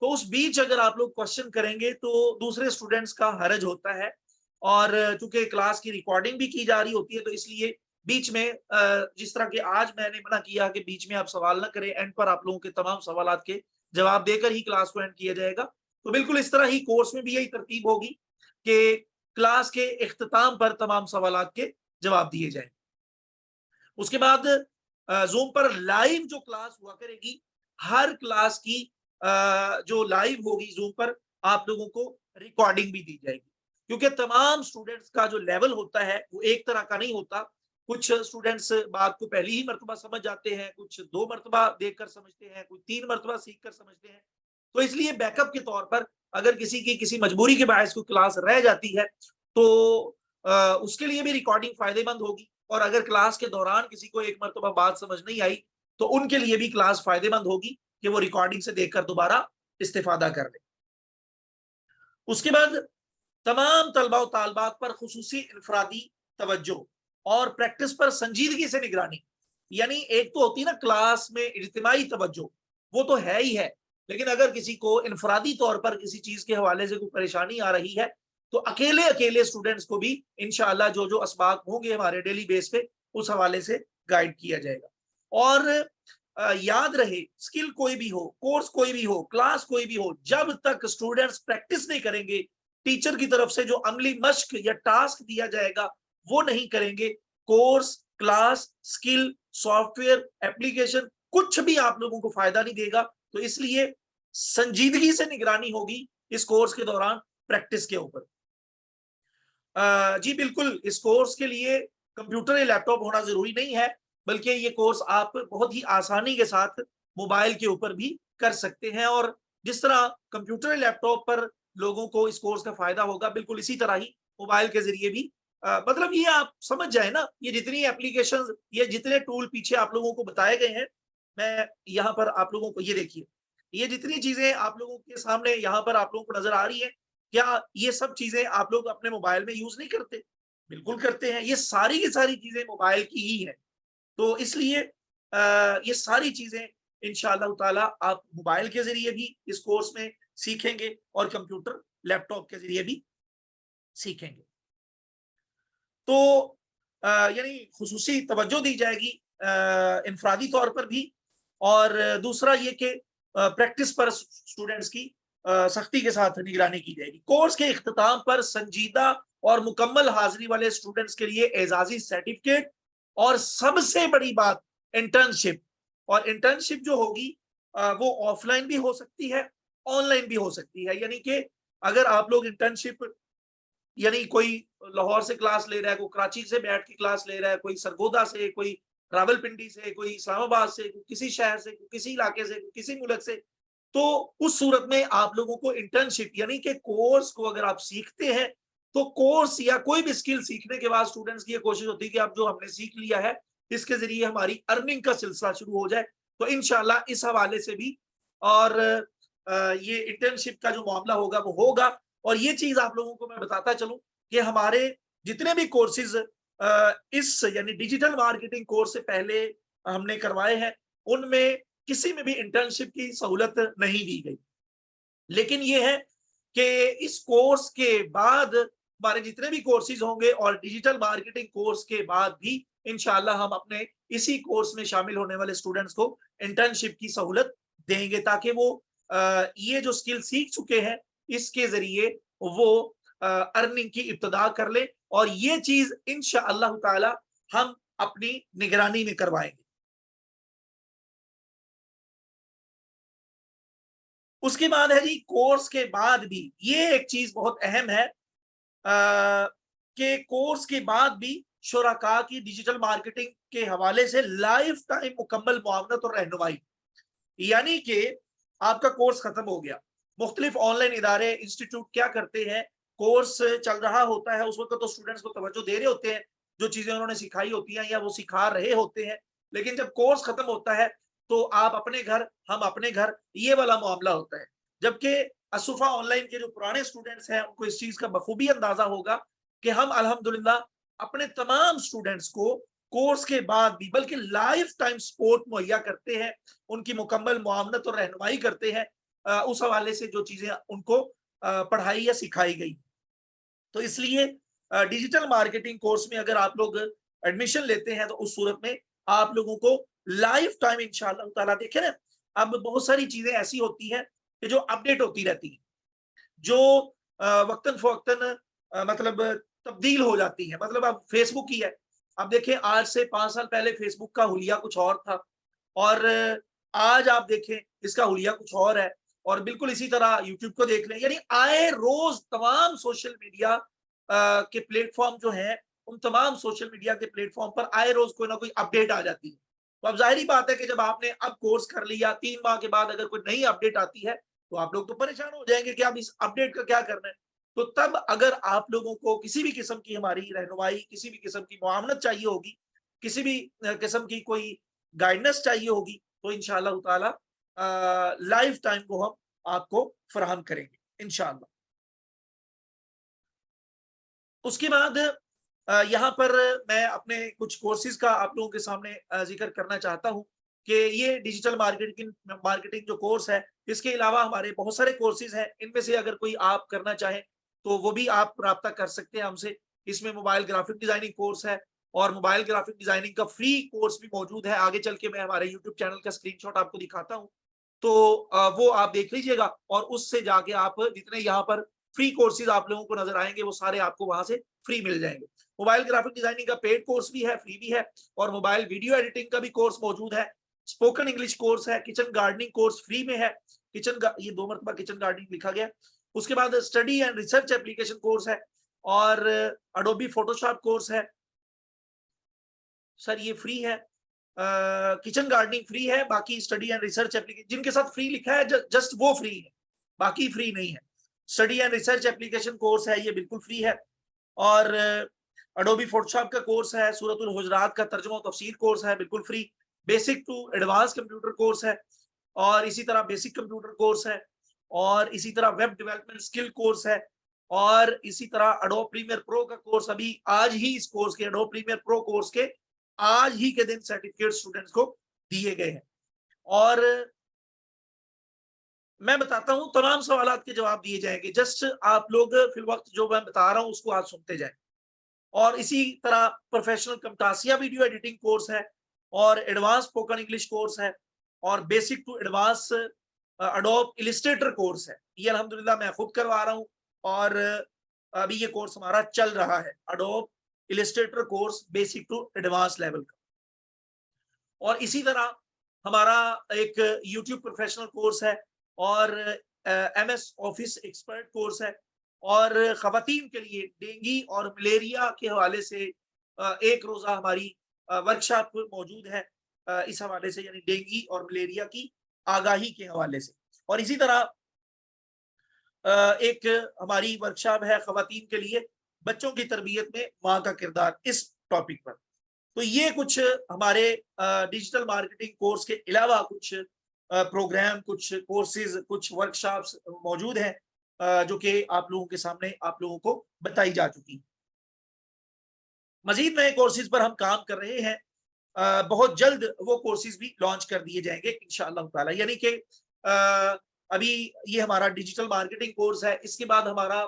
तो उस बीच अगर आप लोग क्वेश्चन करेंगे तो दूसरे स्टूडेंट्स का हर्ज होता है। और चूंकि क्लास की रिकॉर्डिंग भी की जा रही होती है, तो इसलिए बीच में जिस तरह के आज मैंने मना किया कि बीच में आप सवाल ना करें, एंड पर आप लोगों के तमाम सवालात के जवाब देकर ही क्लास को एंड किया जाएगा। तो बिल्कुल इस तरह ही कोर्स में भी यही तरतीब होगी कि क्लास के इख्तिताम पर तमाम सवालात के जवाब दिए जाए। उसके बाद जूम पर लाइव जो क्लास हुआ करेगी, हर क्लास की जो लाइव होगी जूम पर, आप लोगों को रिकॉर्डिंग भी दी जाएगी, क्योंकि तमाम स्टूडेंट्स का जो लेवल होता है वो एक तरह का नहीं होता। कुछ स्टूडेंट्स बात को पहली ही मर्तबा समझ जाते हैं, कुछ 2 मर्तबा देखकर समझते हैं, कुछ 3 मर्तबा सीख कर समझते हैं। तो इसलिए बैकअप के तौर पर अगर किसी की किसी मजबूरी के बायस कोई क्लास रह जाती है तो उसके लिए भी रिकॉर्डिंग फायदेमंद होगी। और अगर क्लास के दौरान किसी को एक मर्तबा बात समझ नहीं आई तो उनके लिए भी क्लास फायदेमंद होगी कि वो रिकॉर्डिंग से देखकर दोबारा इस्तेफादा कर ले। उसके बाद तमाम तलबा और तालबात पर खुसूसी इनफरादी तवज्जो और प्रैक्टिस पर संजीदगी से निगरानी। यानी एक तो होती है ना क्लास में इज्तिमाई तवज्जो, वो तो है ही है, लेकिन अगर किसी को इनफरादी तौर पर किसी चीज के हवाले से कोई परेशानी आ रही है तो अकेले अकेले स्टूडेंट्स को भी इंशाअल्लाह जो जो असबाक होंगे हमारे डेली बेस पे उस हवाले से गाइड किया जाएगा। और याद रहे, स्किल कोई भी हो, कोर्स कोई भी हो, क्लास कोई भी हो, जब तक स्टूडेंट्स प्रैक्टिस नहीं करेंगे, टीचर की तरफ से जो अमली मश्क या टास्क दिया जाएगा वो नहीं करेंगे, course, class, skill, software, application कुछ भी आप लोगों को फायदा नहीं देगा। तो इसलिए संजीदगी से निगरानी होगी इस कोर्स के दौरान प्रैक्टिस के ऊपर। जी बिल्कुल, इस कोर्स के लिए कंप्यूटर या लैपटॉप होना जरूरी नहीं है, बल्कि ये कोर्स आप बहुत ही आसानी के साथ मोबाइल के ऊपर भी कर सकते हैं। और जिस तरह कंप्यूटर या लैपटॉप पर लोगों को इस कोर्स का फायदा होगा, बिल्कुल इसी तरह ही मोबाइल के जरिए भी मतलब ये आप समझ जाए ना, ये जितनी एप्लीकेशन, ये जितने टूल पीछे आप लोगों को बताए गए हैं, मैं यहाँ पर आप लोगों को ये देखिए, ये जितनी चीजें आप लोगों के सामने यहाँ पर आप लोगों को नजर आ रही है, क्या ये सब चीजें आप लोग अपने मोबाइल में यूज नहीं करते? बिल्कुल करते हैं। ये सारी की सारी चीजें मोबाइल की ही है। तो इसलिए ये सारी चीजें इंशाअल्लाह ताला आप मोबाइल के जरिए भी इस कोर्स में सीखेंगे और कंप्यूटर लैपटॉप के जरिए भी सीखेंगे। तो यानी खुसूसी तवज्जो दी जाएगी इनफरादी तौर पर भी। और दूसरा ये कि प्रैक्टिस पर स्टूडेंट्स की सख्ती के साथ निगरानी की जाएगी। कोर्स के इख्तिताम पर संजीदा और मुकम्मल हाजिरी वाले स्टूडेंट्स के लिए एजाजी सर्टिफिकेट, और सबसे बड़ी बात इंटर्नशिप। और इंटर्नशिप जो होगी वो ऑफलाइन भी हो सकती है, ऑनलाइन भी हो सकती है। यानी कि अगर आप लोग इंटर्नशिप, यानी कोई लाहौर से क्लास ले रहा है, कोई कराची से बैठ के क्लास ले रहा है, कोई सरगोदा से, कोई रावलपिंडी से, कोई इस्लामाबाद से, कोई किसी शहर से, कोई किसी इलाके से, कोई किसी मुल्क से, तो उस सूरत में आप लोगों को इंटर्नशिप, यानी कि कोर्स को अगर आप सीखते हैं तो कोर्स या कोई भी स्किल सीखने के बाद स्टूडेंट्स की ये कोशिश होती है कि अब जो हमने सीख लिया है इसके जरिए हमारी अर्निंग का सिलसिला शुरू हो जाए। तो इंशाल्लाह इस हवाले से भी और ये इंटर्नशिप का जो मामला होगा वो होगा। और ये चीज आप लोगों को मैं बताता चलूं कि हमारे जितने भी कोर्सेज इस यानी डिजिटल मार्केटिंग कोर्स से पहले हमने करवाए हैं, उनमें किसी में भी इंटर्नशिप की सहूलत नहीं दी गई। लेकिन ये है कि इस कोर्स के बाद हमारे जितने भी कोर्सेज होंगे और डिजिटल मार्केटिंग कोर्स के बाद भी इंशाल्लाह हम अपने इसी कोर्स में शामिल होने वाले स्टूडेंट्स को इंटर्नशिप की सहूलत देंगे, ताकि वो ये जो स्किल सीख चुके हैं इसके जरिए वो अर्निंग की इब्तिदा कर ले, और ये चीज इंशाअल्लाह ताला हम अपनी निगरानी में करवाएंगे। उसके बाद है जी, कोर्स के बाद भी ये एक चीज बहुत अहम है कि कोर्स के बाद भी शुरका की डिजिटल मार्केटिंग के हवाले से लाइफ टाइम मुकम्मल मुआवनत और रहनुमाई। यानी कि आपका कोर्स खत्म हो गया, मुख्तलिफ ऑनलाइन इदारे इंस्टीट्यूट क्या करते हैं, कोर्स चल रहा होता है उस वक्त तो स्टूडेंट्स को तवज्जो दे रहे होते हैं, जो चीजें उन्होंने सिखाई होती हैं या वो सिखा रहे होते हैं, लेकिन जब कोर्स खत्म होता है तो आप अपने घर हम अपने घर, ये वाला मामला होता है। जबकि असुफा ऑनलाइन के जो पुराने स्टूडेंट्स हैं उनको इस चीज का बखूबी अंदाजा होगा कि हम अल्हम्दुलिल्लाह अपने तमाम स्टूडेंट्स को कोर्स के बाद भी बल्कि लाइफ टाइम सपोर्ट मुहैया करते हैं, उनकी मुकम्मल मुआवनत और रहनुमाई करते हैं उस हवाले से जो चीजें उनको पढ़ाई या सिखाई गई। तो इसलिए डिजिटल मार्केटिंग कोर्स में अगर आप लोग एडमिशन लेते हैं तो उस सूरत में आप लोगों को लाइफ टाइम इंशाअल्लाह ताला, देखें ना, अब बहुत सारी चीजें ऐसी होती हैं कि जो अपडेट होती रहती है, जो वक्तन फवक्तन मतलब तब्दील हो जाती है। मतलब अब फेसबुक ही है, अब देखें आज से 5 साल पहले फेसबुक का हुलिया कुछ और था, और आज आप देखें इसका हुलिया कुछ और है। और बिल्कुल इसी तरह यूट्यूब को देख लें, यानी आए रोज तमाम सोशल मीडिया के प्लेटफॉर्म जो हैं, उन तमाम सोशल मीडिया के प्लेटफॉर्म पर आए रोज कोई ना कोई अपडेट आ जाती है। तो अब जाहिर बात है कि जब आपने अब कोर्स कर लिया, 3 माह के बाद अगर कोई नई अपडेट आती है तो आप लोग तो परेशान हो जाएंगे कि अब इस अपडेट का क्या करना है। तो तब अगर आप लोगों को किसी भी किस्म की हमारी रहनुमाई, किसी भी किस्म की मुआवनत चाहिए होगी, किसी भी किस्म की कोई गाइडेंस चाहिए होगी, तो इंशाअल्लाह ताला लाइफ टाइम को हम आपको फराहम करेंगे इंशाअल्लाह। उसके बाद यहाँ पर मैं अपने कुछ कोर्सेज का आप लोगों के सामने जिक्र करना चाहता हूँ कि ये डिजिटल मार्केटिंग मार्केटिंग जो कोर्स है, इसके अलावा हमारे बहुत सारे कोर्सेज हैं। इनमें से अगर कोई आप करना चाहें तो वो भी आप राब्ता कर सकते हैं हमसे। इसमें मोबाइल ग्राफिक डिजाइनिंग कोर्स है, और मोबाइल ग्राफिक डिजाइनिंग का फ्री कोर्स भी मौजूद है। आगे चल के मैं हमारे यूट्यूब चैनल का स्क्रीनशॉट आपको दिखाता हूँ, तो वो आप देख लीजिएगा, और उससे जाके आप जितने यहाँ पर फ्री कोर्सेज आप लोगों को नजर आएंगे वो सारे आपको वहां से फ्री मिल जाएंगे। मोबाइल ग्राफिक डिजाइनिंग का पेड कोर्स भी है, फ्री भी है, और मोबाइल वीडियो एडिटिंग का भी कोर्स मौजूद है। स्पोकन इंग्लिश कोर्स है, किचन गार्डनिंग कोर्स फ्री में है। ये 2 मरतबा किचन गार्डनिंग लिखा गया। उसके बाद study and research application course है, और अडोबी फोटोशॉप कोर्स है। सर ये फ्री है, किचन गार्डनिंग फ्री है, बाकी स्टडी एंड रिसर्च एप्लीकेशन जिनके साथ फ्री लिखा है जस्ट वो फ्री है, बाकी फ्री नहीं है। Study and research application course है, ये बिल्कुल फ्री है। और अडोबी फोटोशॉप का कोर्स है, सूरतुल हुजरात का तर्जुमा और तफसीर कोर्स है, बिल्कुल free. Basic to advance computer course है, और इसी तरह बेसिक कंप्यूटर कोर्स है, और इसी तरह वेब डेवलपमेंट स्किल कोर्स है, और इसी तरह एडोब प्रीमियर प्रो का कोर्स अभी आज ही इस कोर्स के एडोब प्रीमियर प्रो कोर्स के आज ही के दिन सर्टिफिकेट स्टूडेंट्स को दिए गए हैं। और मैं बताता हूं, तमाम सवालात के जवाब दिए जाएंगे, जस्ट आप लोग फिल वक्त जो मैं बता रहा हूं उसको आज सुनते जाएं। और इसी तरह professional Camtasia video editing course है, और एडवांस स्पोकन इंग्लिश कोर्स है, और basic to advance Adobe Illustrator course है। ये अल्हम्दुलिल्लाह मैं खुद करवा रहा हूँ, और अभी ये कोर्स हमारा चल रहा है, Adobe Illustrator course basic to advance level का। और इसी तरह हमारा एक यूट्यूब प्रोफेशनल कोर्स है, और MS ऑफिस एक्सपर्ट कोर्स है, और खवातीन के लिए डेंगू और मलेरिया के हवाले से एक रोजा हमारी वर्कशॉप मौजूद है इस हवाले से, यानी डेंगू और मलेरिया की आगाही के हवाले से। और इसी तरह एक हमारी वर्कशॉप है खवातीन के लिए, बच्चों की तरबियत में माँ का किरदार, इस टॉपिक पर। तो ये कुछ हमारे डिजिटल मार्केटिंग कोर्स के अलावा कुछ प्रोग्राम, कुछ कोर्सेज, कुछ वर्कशॉप्स मौजूद हैं जो कि आप लोगों के सामने आप लोगों को बताई जा चुकी। मजीद नए कोर्सेज पर हम काम कर रहे हैं, बहुत जल्द वो कोर्सेज भी लॉन्च कर दिए जाएंगे इंशाअल्लाह ताला। यानी कि अभी ये हमारा डिजिटल मार्केटिंग कोर्स है। इसके बाद हमारा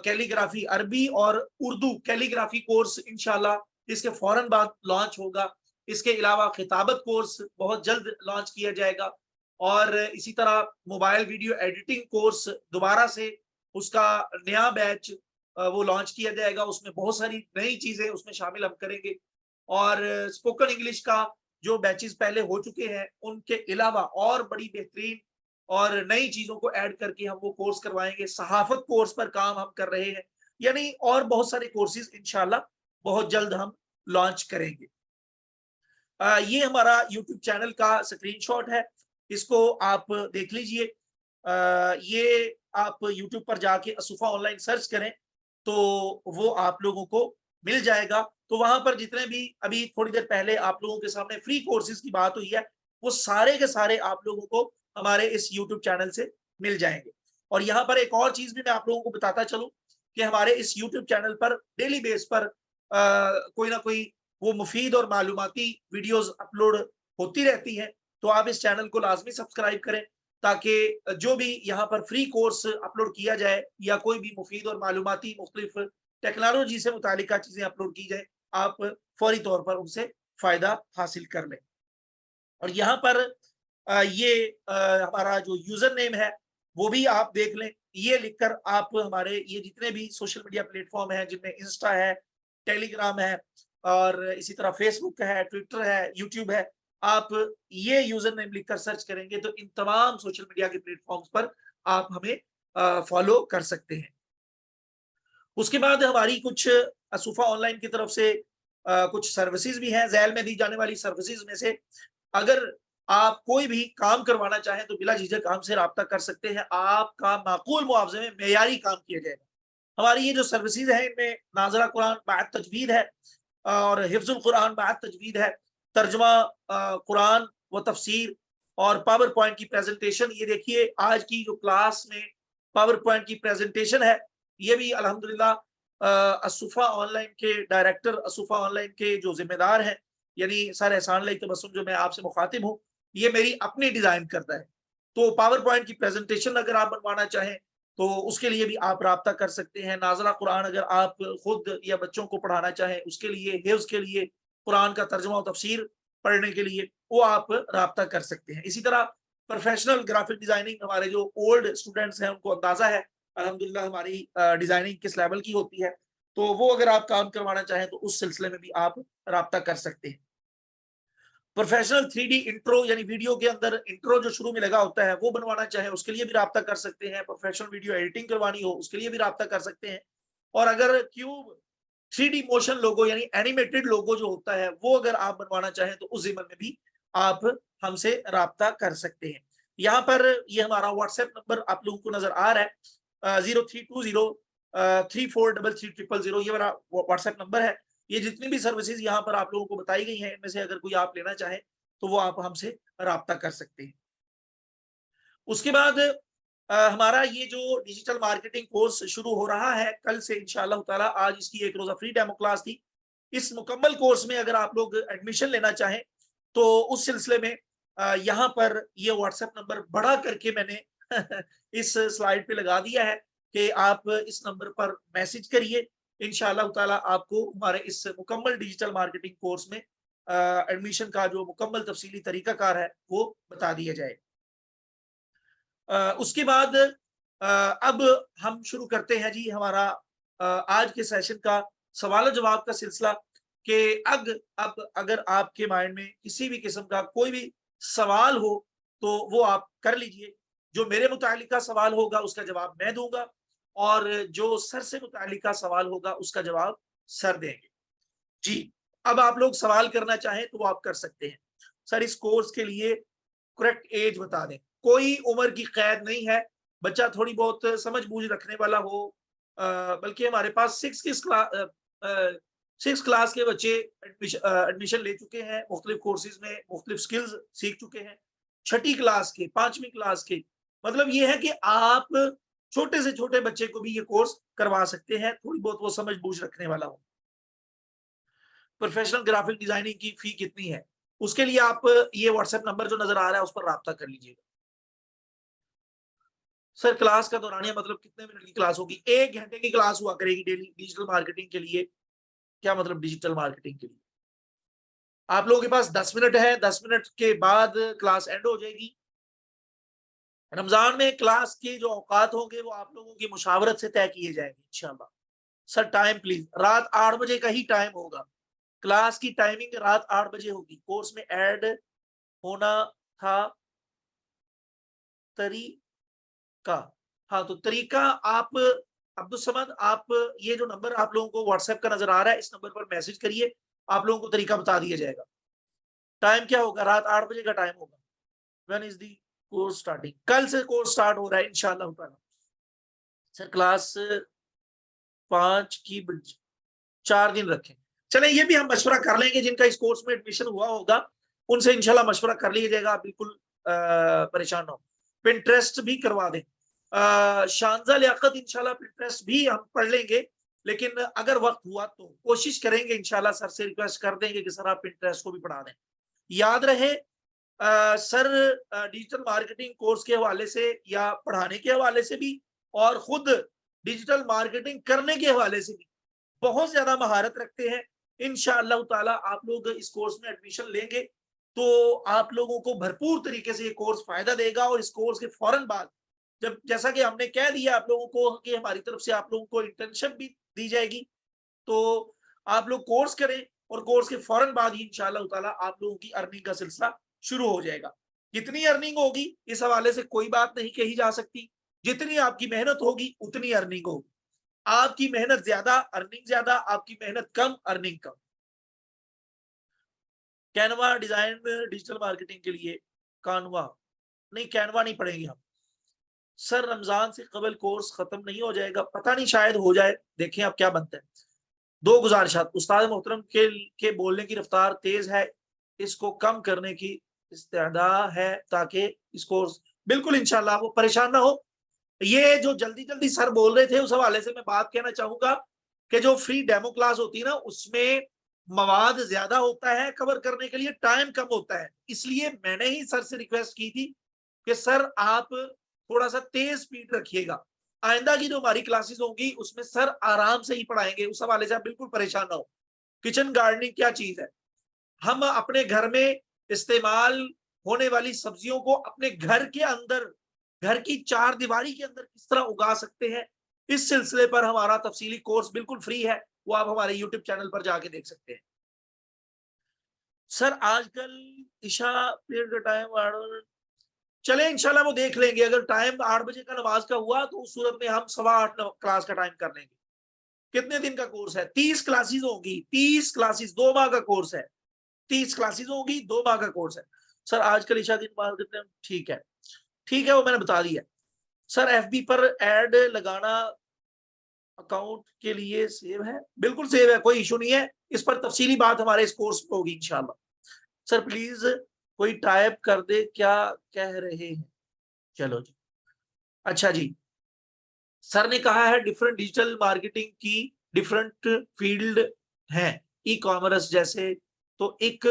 कैलीग्राफी अरबी और उर्दू कैलीग्राफी कोर्स इंशाल्लाह इसके फौरन बाद लॉन्च होगा। इसके अलावा खिताबत कोर्स बहुत जल्द लॉन्च किया जाएगा और इसी तरह मोबाइल वीडियो एडिटिंग कोर्स दोबारा से उसका नया बैच वो लॉन्च किया जाएगा। उसमें बहुत सारी नई चीजें उसमें शामिल हम करेंगे और स्पोकन इंग्लिश का जो बैचेस पहले हो चुके हैं उनके अलावा और बड़ी बेहतरीन और नई चीजों को ऐड करके हम वो कोर्स करवाएंगे। सहाफत कोर्स पर काम हम कर रहे हैं, यानी और बहुत सारे कोर्सेज इंशाल्लाह बहुत जल्द हम लॉन्च करेंगे। ये हमारा YouTube चैनल का स्क्रीनशॉट है, इसको आप देख लीजिए। ये आप YouTube पर जाके असुफा ऑनलाइन सर्च करें तो वो आप लोगों को मिल जाएगा। तो वहां पर जितने भी अभी थोड़ी देर पहले आप लोगों के सामने फ्री कोर्सेज की बात हुई है, वो सारे के सारे आप लोगों को हमारे इस YouTube चैनल से मिल जाएंगे। और यहाँ पर एक और चीज भी मैं आप लोगों को बताता चलूं कि हमारे इस YouTube चैनल पर डेली बेस पर कोई ना कोई वो मुफीद और मालूमाती वीडियोस अपलोड होती रहती हैं। तो आप इस चैनल को लाजमी सब्सक्राइब करें ताकि जो भी यहाँ पर फ्री कोर्स अपलोड किया जाए या कोई भी मुफीद और मालूमाती मुख्तलिफ टेक्नोलॉजी से मुतालिका चीजें अपलोड की जाए, आप फौरी तौर पर उनसे फायदा हासिल कर लें। और यहाँ पर ये हमारा जो यूजर नेम है वो भी आप देख लें। ये लिखकर आप हमारे ये जितने भी सोशल मीडिया प्लेटफॉर्म है जिनमें इंस्टा है, टेलीग्राम है और इसी तरह फेसबुक है, ट्विटर है, यूट्यूब है, आप ये यूजर नेम लिखकर सर्च करेंगे तो इन तमाम सोशल मीडिया के प्लेटफॉर्म्स पर आप हमें फॉलो कर सकते हैं। उसके बाद हमारी कुछ असुफा ऑनलाइन की तरफ से कुछ सर्विसेज भी हैं। ज़ैल में दी जाने वाली सर्विसेज में से अगर आप कोई भी काम करवाना चाहें तो बिला झिझक हमसे राब्ता कर सकते हैं। आपका माकूल मुआवजे में मेयारी काम किया जाएगा। हमारी ये जो सर्विसेज है इनमें नाज़रा कुरान बाद तजवीद है और हिफ्जुल कुरान बाद तजवीद है, तर्जुमा कुरान व तफसीर और पावर पॉइंट की प्रेजेंटेशन। ये देखिए आज की जो क्लास में पावर पॉइंट की प्रेजेंटेशन है, ये भी अल्हम्दुलिल्लाह असुफा ऑनलाइन के डायरेक्टर, असुफा ऑनलाइन के जो जिम्मेदार हैं यानी सर एहसान लाई तबस्सुम जो मैं आपसे मुखातिब हूँ, ये मेरी अपनी डिजाइन करता है। तो पावर पॉइंट की प्रेजेंटेशन अगर आप बनवाना चाहें तो उसके लिए भी आप राब्ता कर सकते हैं। नाज़रा कुरान अगर आप खुद या बच्चों को पढ़ाना चाहें उसके लिए, हिफ्ज़ के लिए, कुरान का तर्जुमा और तफसीर पढ़ने के लिए वो आप राब्ता कर सकते हैं। इसी तरह प्रोफेशनल ग्राफिक डिजाइनिंग, हमारे जो ओल्ड स्टूडेंट्स हैं उनको अंदाजा है अल्हम्दुलिल्लाह हमारी डिजाइनिंग किस लेवल की होती है, तो वो अगर आप काम करवाना चाहें तो उस सिलसिले में भी आप राब्ता कर सकते हैं। प्रोफेशनल 3D इंट्रो यानी वीडियो के अंदर इंट्रो जो शुरू में लगा होता है वो बनवाना चाहे उसके लिए भी राब्ता कर सकते हैं। प्रोफेशनल वीडियो एडिटिंग करवानी हो उसके लिए भी राब्ता कर सकते हैं। और अगर क्यूब 3D मोशन लोगो यानी एनिमेटेड लोगो जो होता है वो अगर आप बनवाना चाहें तो उस ज़िम्मन में भी आप हमसे राब्ता कर सकते हैं। यहाँ पर ये हमारा व्हाट्सएप नंबर आप लोगों को नजर आ रहा है 0320 343300, ये मेरा व्हाट्सएप नंबर है। ये जितनी भी सर्विसेज यहाँ पर आप लोगों को बताई गई हैं इनमें से अगर कोई आप लेना चाहे तो वो आप हमसे राब्ता कर सकते हैं। उसके बाद हमारा ये जो डिजिटल मार्केटिंग कोर्स शुरू हो रहा है कल से इंशाअल्लाह ताला, आज इसकी एक रोजा फ्री डेमो क्लास थी। इस मुकम्मल कोर्स में अगर आप लोग एडमिशन लेना चाहें तो उस सिलसिले में यहाँ पर ये व्हाट्सएप नंबर बढ़ा करके मैंने इस स्लाइड पे लगा दिया है कि आप इस नंबर पर मैसेज करिए। इंशाअल्लाह ताला आपको हमारे इस मुकम्मल डिजिटल मार्केटिंग कोर्स में एडमिशन का जो मुकम्मल तफसीली तरीकाकार है वो बता दिया जाए। उसके बाद अब हम शुरू करते हैं जी हमारा आज के सेशन का सवाल जवाब का सिलसिला कि अब अगर आपके माइंड में किसी भी किस्म का कोई भी सवाल हो तो वो आप कर लीजिए। जो मेरे मुतालिका सवाल होगा उसका जवाब मैं दूंगा और जो सर से मुतालिका सवाल होगा उसका जवाब सर देंगे। जी, अब आप लोग सवाल करना चाहें तो वो आप कर सकते हैं। सर इस कोर्स के लिए करेक्ट एज बता दें। कोई उम्र की कैद नहीं है, बच्चा थोड़ी बहुत समझ बूझ रखने वाला हो, बल्कि हमारे पास 6 क्लास के बच्चे एडमिशन ले चुके हैं, मुख्तलिफ कोर्सेज में मुख्तलिफ स्किल्स सीख चुके हैं। 6ठी क्लास के, 5वीं क्लास के, मतलब ये है कि आप छोटे से छोटे बच्चे को भी ये कोर्स करवा सकते हैं, थोड़ी बहुत वो समझ बूझ रखने वाला हो। प्रोफेशनल ग्राफिक डिजाइनिंग की फी कितनी है उसके लिए आप ये व्हाट्सएप नंबर जो नजर आ रहा है उस पर राब्ता कर लीजिएगा। सर क्लास का दौरानिया मतलब कितने मिनट की क्लास होगी? 1 घंटे की क्लास हुआ करेगी डेली डिजिटल मार्केटिंग के लिए। क्या मतलब डिजिटल मार्केटिंग के लिए? आप लोगों के पास 10 मिनट है, 10 मिनट के बाद क्लास एंड हो जाएगी। रमजान में क्लास के जो औकात होंगे वो आप लोगों की मुशावरत से तय किए जाएंगे इंशाल्लाह। सर टाइम प्लीज, रात 8 बजे का ही टाइम होगा। क्लास की टाइमिंग रात 8 बजे होगी। कोर्स में ऐड होना था तरीका। हाँ तो तरीका आप अब्दुल समद, आप ये जो नंबर आप लोगों को व्हाट्सएप का नजर आ रहा है, इस नंबर पर मैसेज करिए, आप लोगों को तरीका बता दिया जाएगा। टाइम क्या होगा? रात 8 बजे का टाइम होगा। When is the course starting? कल से कोर्स स्टार्ट हो रहा है इंशाल्लाह ताला। सर क्लास 5 की 4 दिन रखें। चले ये भी हम मशवरा कर लेंगे, जिनका इस कोर्स में एडमिशन हुआ होगा उनसे इंशाल्लाह मशवरा कर लिया जाएगा, आप बिल्कुल परेशान ना हो। पिंटरेस्ट भी करवा दें। शानजा लियाकत इंशाल्लाह पिंटरेस्ट भी हम पढ़ लेंगे, लेकिन अगर वक्त हुआ तो कोशिश करेंगे इंशाल्लाह, सर से रिक्वेस्ट कर देंगे कि सर आप पिंटरेस्ट को भी पढ़ा दें। याद रहे सर डिजिटल मार्केटिंग कोर्स के हवाले से या पढ़ाने के हवाले से भी और खुद डिजिटल मार्केटिंग करने के हवाले से भी बहुत ज्यादा महारत रखते हैं। इंशाअल्लाह ताला आप लोग इस कोर्स में एडमिशन लेंगे तो आप लोगों को भरपूर तरीके से ये कोर्स फायदा देगा। और इस कोर्स के फौरन बाद, जब जैसा कि हमने कह दिया आप लोगों को कि हमारी तरफ से आप लोगों को इंटर्नशिप भी दी जाएगी, तो आप लोग कोर्स करें और कोर्स के फौरन बाद ही इंशाअल्लाह ताला आप लोगों की अर्निंग का सिलसिला शुरू हो जाएगा। कितनी अर्निंग होगी इस हवाले से कोई बात नहीं कही जा सकती। जितनी आपकी मेहनत होगी उतनी अर्निंग होगी। आपकी मेहनत ज्यादा अर्निंग ज्यादा, आपकी मेहनत कम अर्निंग कम। कैनवा डिजाइन डिजिटल मार्केटिंग के लिए कानवा नहीं, कैनवा नहीं पढ़ेंगे हम। सर रमजान से कबल कोर्स खत्म नहीं हो जाएगा? पता नहीं, शायद हो जाए, देखें अब क्या बनता है। 2 गुजारिशात। उस्ताद मोहतरम के बोलने की रफ्तार तेज है, इसको कम करने की इस्तेदा है ताकि इस कोर्स। बिल्कुल इंशाल्लाह, वो परेशान ना हो। ये जो जल्दी जल्दी सर बोल रहे थे उस हवाले से मैं बात कहना चाहूंगा कि जो फ्री डेमो क्लास होती है ना, उसमें मवाद ज्यादा होता है, कवर करने के लिए टाइम कम होता है। इसलिए मैंने ही सर से रिक्वेस्ट की थी कि सर आप थोड़ा सा तेज स्पीड रखिएगा। आइंदा की जो हमारी क्लासेस होंगी उसमें सर आराम से ही पढ़ाएंगे, उस हवाले से आप बिल्कुल परेशान ना हो। किचन गार्डनिंग क्या चीज है? हम अपने घर में इस्तेमाल होने वाली सब्जियों को अपने घर के अंदर, घर की 4 दीवारी के अंदर किस तरह उगा सकते हैं, इस सिलसिले पर हमारा तफसीली कोर्स बिल्कुल फ्री है, वो आप हमारे यूट्यूब चैनल पर जाके देख सकते हैं। सर आजकल इशा पीरियड का टाइम चले इंशाल्लाह वो देख लेंगे। अगर टाइम 8 बजे का नमाज का हुआ तो उस सूरत में हम 8:15 क्लास का टाइम कर लेंगे। कितने दिन का कोर्स है? 30 क्लासेस होगी, 30 क्लासेस, 2 माह का कोर्स है। 30 क्लासेस होगी, 2 माह का कोर्स है। सर आजकल ईशा की नमाज कितने? ठीक है, ठीक है, वो मैंने बता दिया। सर एफबी पर एड लगाना अकाउंट के लिए सेव है? बिल्कुल सेव है, कोई इशू नहीं है। इस पर तफसीली बात हमारे इस कोर्स में होगी इंशाल्लाह। सर प्लीज कोई टाइप कर दे, क्या कह रहे हैं? चलो जी, अच्छा जी। सर ने कहा है डिफरेंट डिजिटल मार्केटिंग की डिफरेंट फील्ड हैं, ई कॉमर्स जैसे। तो एक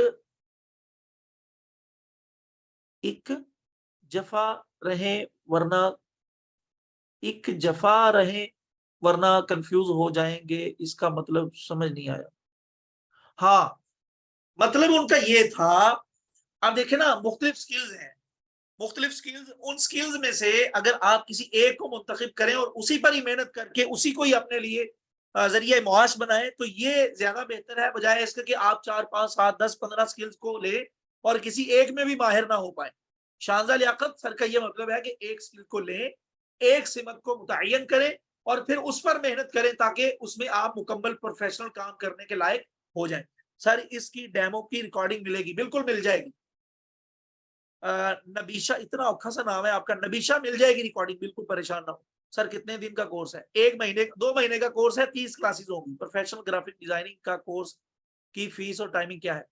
जफा रहे वरना एक जफा रहे वरना कंफ्यूज हो जाएंगे, इसका मतलब समझ नहीं आया। हाँ, मतलब उनका ये था। अब देखे ना, मुख्तलिफ स्किल्स हैं। मुख्तलिफ स्किल्स, उन स्किल्स में से अगर आप किसी एक को मुंतखब करें और उसी पर ही मेहनत करके उसी को ही अपने लिए जरिए मुआश बनाए तो ये ज्यादा बेहतर है, बजाय इसके कि आप 4 5 7 10 15 स्किल्स को ले और किसी एक में भी माहिर ना हो पाए। शानजा लियाकत सर का ये मतलब है कि एक स्किल को लें, एक सिमत को मुतय्यन करें और फिर उस पर मेहनत करें ताकि उसमें आप मुकम्मल प्रोफेशनल काम करने के लायक हो जाए। सर इसकी डेमो की रिकॉर्डिंग मिलेगी? बिल्कुल मिल जाएगी। नबीशा, इतना औखा सा नाम है आपका, नबीशा, मिल जाएगी रिकॉर्डिंग, बिल्कुल परेशान ना हो। सर कितने दिन का कोर्स है? 1 महीने 2 महीने का कोर्स है, 30 क्लासेस होंगी। प्रोफेशनल ग्राफिक डिजाइनिंग का कोर्स की फीस और टाइमिंग क्या है?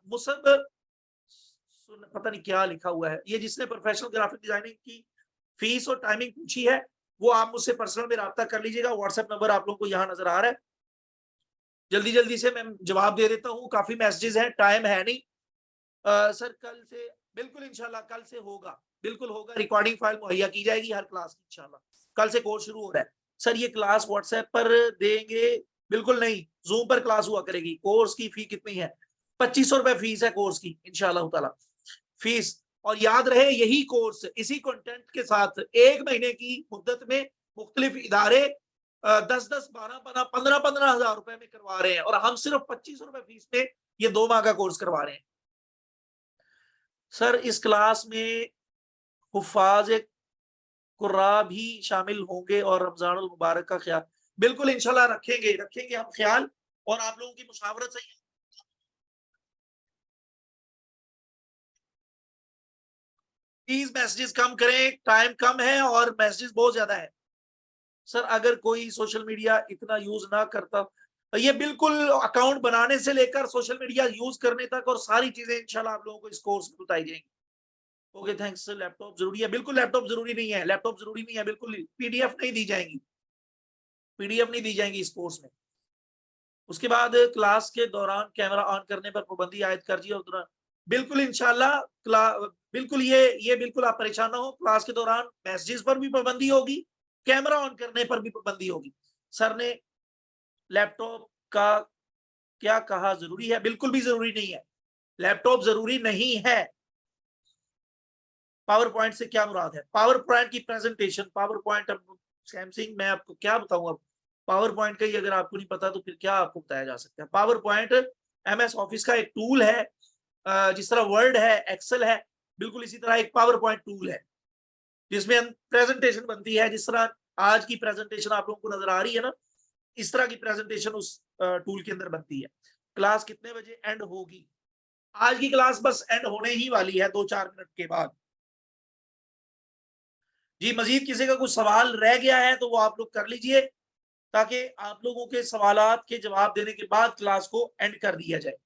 मुसब, पता नहीं क्या लिखा हुआ है ये, जिसने प्रोफेशनल ग्राफिक डिजाइनिंग की फीस और टाइमिंग पूछी है वो आप मुझसे पर्सनल में राब्ता कर लीजिएगा। व्हाट्सएप नंबर आप लोगों को यहाँ नजर आ रहा है। जल्दी जल्दी से मैं जवाब दे देता हूँ, काफी मैसेजेस हैं, टाइम है नहीं। सर कल से, बिल्कुल इंशाल्लाह कल से होगा, बिल्कुल होगा, रिकॉर्डिंग फाइल मुहैया की जाएगी हर क्लास की इंशाल्लाह। कल से कोर्स शुरू हो रहा है। सर ये क्लास व्हाट्सएप पर देंगे? बिल्कुल नहीं, जूम पर क्लास हुआ करेगी। कोर्स की फी कितनी है? 2500 रुपए फीस है कोर्स की इंशाल्लाह ताला फीस। और याद रहे यही कोर्स इसी कंटेंट के साथ 1 महीने की मुद्दत में मुख्तलिफ इदारे 10-10, 12-12, 15-15 हजार रुपए में करवा रहे हैं, और हम सिर्फ 2500 रुपए फीस में ये 2 माह का कोर्स करवा रहे हैं। सर इस क्लास में हुफ्फाज कुर्रा भी शामिल होंगे और रमजानुल मुबारक का ख्याल? बिल्कुल इंशाल्लाह रखेंगे हम ख्याल, और आप लोगों की मुशावरत से प्लीज मैसेजेस कम करें, टाइम कम है और मैसेजेस बहुत ज्यादा है। सर अगर कोई सोशल मीडिया इतना यूज ना करता, ये बिल्कुल अकाउंट बनाने से लेकर सोशल मीडिया यूज करने तक और सारी चीजें इंशाल्लाह आप लोगों को इस कोर्स में बताई जाएंगी। Okay thanks. लैपटॉप जरूरी है? बिल्कुल लैपटॉप जरूरी नहीं है, लैपटॉप जरूरी नहीं है, बिल्कुल पीडीएफ नहीं दी जाएंगी, पीडीएफ नहीं दी जाएंगी इस कोर्स में। उसके बाद क्लास के दौरान कैमरा ऑन करने पर पाबंदी आयद कर दी और बिल्कुल इंशाल्लाह बिल्कुल ये बिल्कुल आप परेशान ना हो, क्लास के दौरान मैसेजेस पर भी पाबंदी होगी, कैमरा ऑन करने पर भी पाबंदी होगी। सर ने लैपटॉप का क्या कहा जरूरी है? बिल्कुल भी जरूरी नहीं है, लैपटॉप जरूरी नहीं है। पावर पॉइंट से क्या मुराद है? पावर पॉइंट की प्रेजेंटेशन, पावर पॉइंट अब सैमसंग, मैं आपको क्या बताऊं अब, पावर पॉइंट का ही अगर आपको नहीं पता तो फिर क्या आपको बताया जा सकता है। पावर पॉइंट एमएस ऑफिस का एक टूल है, जिस तरह वर्ड है, एक्सेल है, बिल्कुल इसी तरह एक पावर पॉइंट टूल है जिसमें प्रेजेंटेशन बनती है। जिस तरह आज की प्रेजेंटेशन आप लोगों को नजर आ रही है ना, इस तरह की प्रेजेंटेशन उस टूल के अंदर बनती है। क्लास कितने बजे एंड होगी? आज की क्लास बस एंड होने ही वाली है 2-4 मिनट के बाद। जी मजीद किसी का कुछ सवाल रह गया है तो वो आप लोग कर लीजिए, ताकि आप लोगों के सवालात के जवाब देने के बाद क्लास को एंड कर दिया जाए।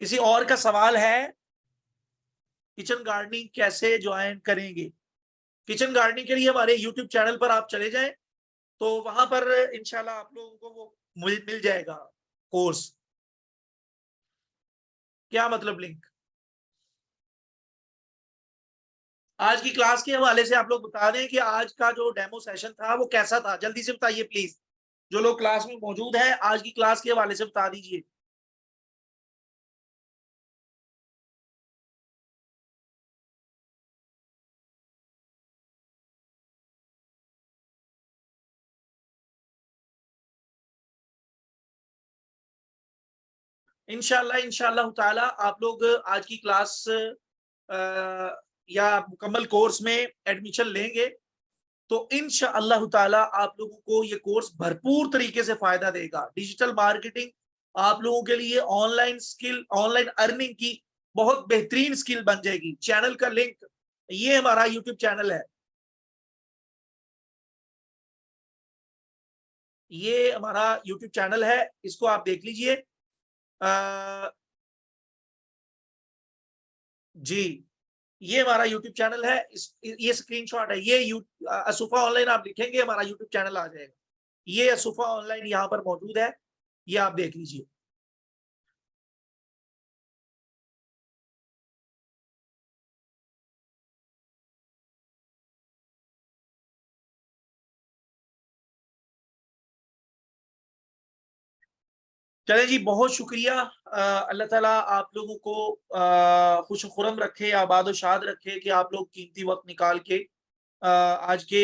किसी और का सवाल है? किचन गार्डनिंग कैसे ज्वाइन करेंगे? किचन गार्डनिंग के लिए हमारे YouTube चैनल पर आप चले जाएं, तो वहां पर इंशाल्लाह आप लोगों को वो मिल जाएगा कोर्स। क्या मतलब लिंक? आज की क्लास के हवाले से आप लोग बता दें कि आज का जो डेमो सेशन था वो कैसा था, जल्दी से बताइए प्लीज। जो लोग क्लास में मौजूद है आज की क्लास के हवाले से बता दीजिए। इंशाल्लाह ताला आप लोग आज की क्लास या मुकम्मल कोर्स में एडमिशन लेंगे तो इंशाअल्लाह ताला आप लोगों को ये कोर्स भरपूर तरीके से फायदा देगा। डिजिटल मार्केटिंग आप लोगों के लिए ऑनलाइन स्किल, ऑनलाइन अर्निंग की बहुत बेहतरीन स्किल बन जाएगी। चैनल का लिंक, ये हमारा यूट्यूब चैनल है, ये हमारा यूट्यूब चैनल है, इसको आप देख लीजिए। जी ये हमारा यूट्यूब चैनल है, ये स्क्रीनशॉट है, ये असुफा ऑनलाइन आप लिखेंगे हमारा यूट्यूब चैनल आ जाएगा। ये असुफा ऑनलाइन यहाँ पर मौजूद है, ये आप देख लीजिए। चले जी, बहुत शुक्रिया। अल्लाह ताला आप लोगों को खुश खुरम रखे, आबाद शाद रखे कि आप लोग कीमती वक्त निकाल के आज के,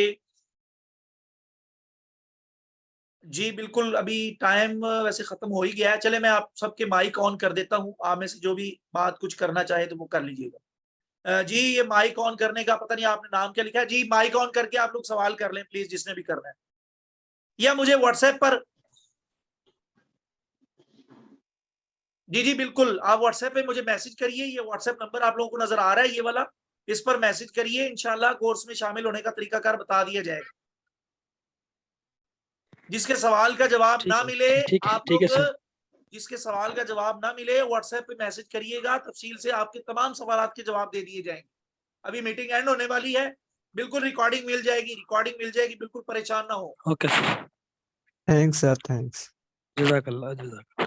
जी बिल्कुल अभी टाइम वैसे खत्म हो ही गया है। चले मैं आप सबके माइक ऑन कर देता हूँ, आप में से जो भी बात कुछ करना चाहे तो वो कर लीजिएगा। जी ये माइक ऑन करने का पता नहीं आपने नाम क्या लिखा है, जी माइक ऑन करके आप लोग सवाल कर लें प्लीज, जिसने भी करना है, या मुझे व्हाट्सएप पर, जी बिल्कुल आप व्हाट्सएप पे मुझे मैसेज करिए। ये व्हाट्सएप नंबर आप लोगों को नजर आ रहा है, ये वाला, इस पर मैसेज करिए, इंशाल्लाह कोर्स में शामिल होने का तरीकाकार बता दिया जाएगा। जिसके सवाल का जवाब ना मिले, आप ठीक है लोग सर। जिसके सवाल का जवाब ना मिले व्हाट्सएप पे मैसेज करिएगा, तफसील से आपके तमाम सवालात के जवाब दे दिए जाएंगे। अभी मीटिंग एंड होने वाली है, बिल्कुल रिकॉर्डिंग मिल जाएगी, बिल्कुल परेशान ना हो। Okay sir. Thanks sir, thanks. जज़ाकल्लाह जज़ाकल्लाह।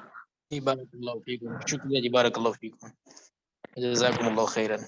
जी बारकल्लाहु फीकुम, शुक्रिया जी, बारकल्लाहु फीकुम, जज़ाकुमुल्लाहु खैरन।